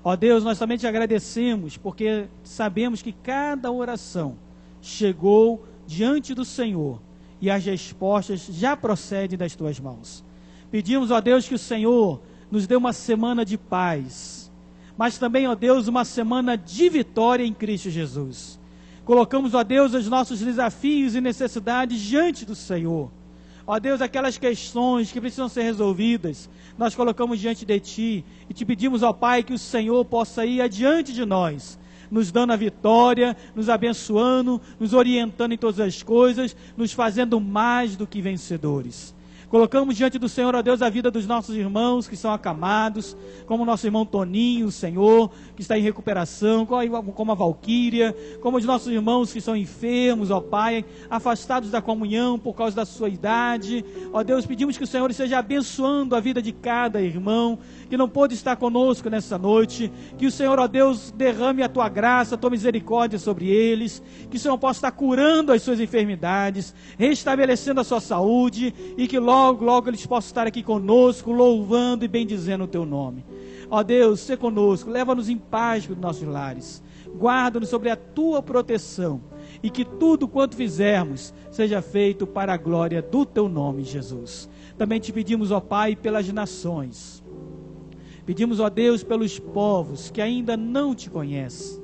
Ó Deus, nós também te agradecemos, porque sabemos que cada oração chegou diante do Senhor e as respostas já procedem das tuas mãos. Pedimos, ó Deus, que o Senhor nos dê uma semana de paz, mas também, ó Deus, uma semana de vitória em Cristo Jesus. Colocamos, ó Deus, os nossos desafios e necessidades diante do Senhor. Ó Deus, aquelas questões que precisam ser resolvidas, nós colocamos diante de Ti e te pedimos, ó Pai, que o Senhor possa ir adiante de nós, nos dando a vitória, nos abençoando, nos orientando em todas as coisas, nos fazendo mais do que vencedores. Colocamos diante do Senhor, ó Deus, a vida dos nossos irmãos que são acamados, como o nosso irmão Toninho, Senhor, que está em recuperação, como a Valquíria, como os nossos irmãos que são enfermos, ó Pai, afastados da comunhão por causa da sua idade. Ó Deus, pedimos que o Senhor esteja abençoando a vida de cada irmão que não pôde estar conosco nessa noite, que o Senhor, ó Deus, derrame a tua graça, a tua misericórdia sobre eles, que o Senhor possa estar curando as suas enfermidades, restabelecendo a sua saúde, e que logo eles possam estar aqui conosco, louvando e bendizendo o teu nome. Ó Deus, sê conosco, leva-nos em paz para os nossos lares, guarda-nos sobre a tua proteção, e que tudo quanto fizermos seja feito para a glória do teu nome, Jesus. Também te pedimos, ó Pai, pelas nações, pedimos, ó Deus, pelos povos que ainda não te conhecem,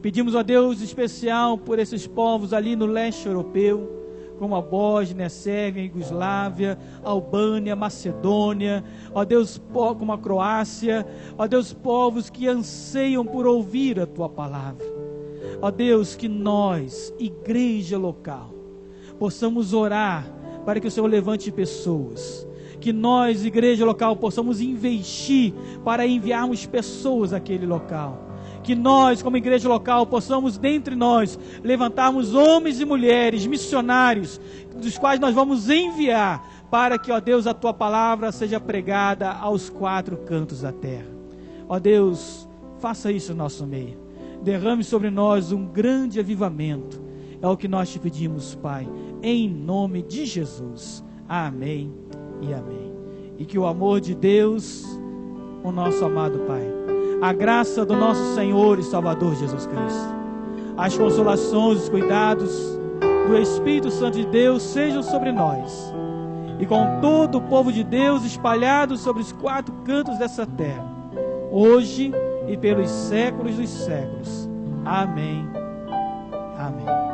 pedimos, ó Deus, especial por esses povos ali no leste europeu, como a Bósnia, Sérvia, Iugoslávia, Albânia, Macedônia, ó Deus, como a Croácia, ó Deus, povos que anseiam por ouvir a tua palavra. Ó Deus, que nós, igreja local, possamos orar para que o Senhor levante pessoas, que nós, igreja local, possamos investir para enviarmos pessoas àquele local, que nós, como igreja local, possamos dentre nós levantarmos homens e mulheres missionários, dos quais nós vamos enviar para que, ó Deus, a tua palavra seja pregada aos 4 cantos da terra. Ó Deus, faça isso no nosso meio, derrame sobre nós um grande avivamento, é o que nós te pedimos, Pai, em nome de Jesus. Amém e amém. E que o amor de Deus, o nosso amado Pai, a graça do nosso Senhor e Salvador Jesus Cristo, as consolações, os cuidados do Espírito Santo de Deus sejam sobre nós, e com todo o povo de Deus espalhado sobre os 4 cantos dessa terra, hoje e pelos séculos dos séculos. Amém. Amém.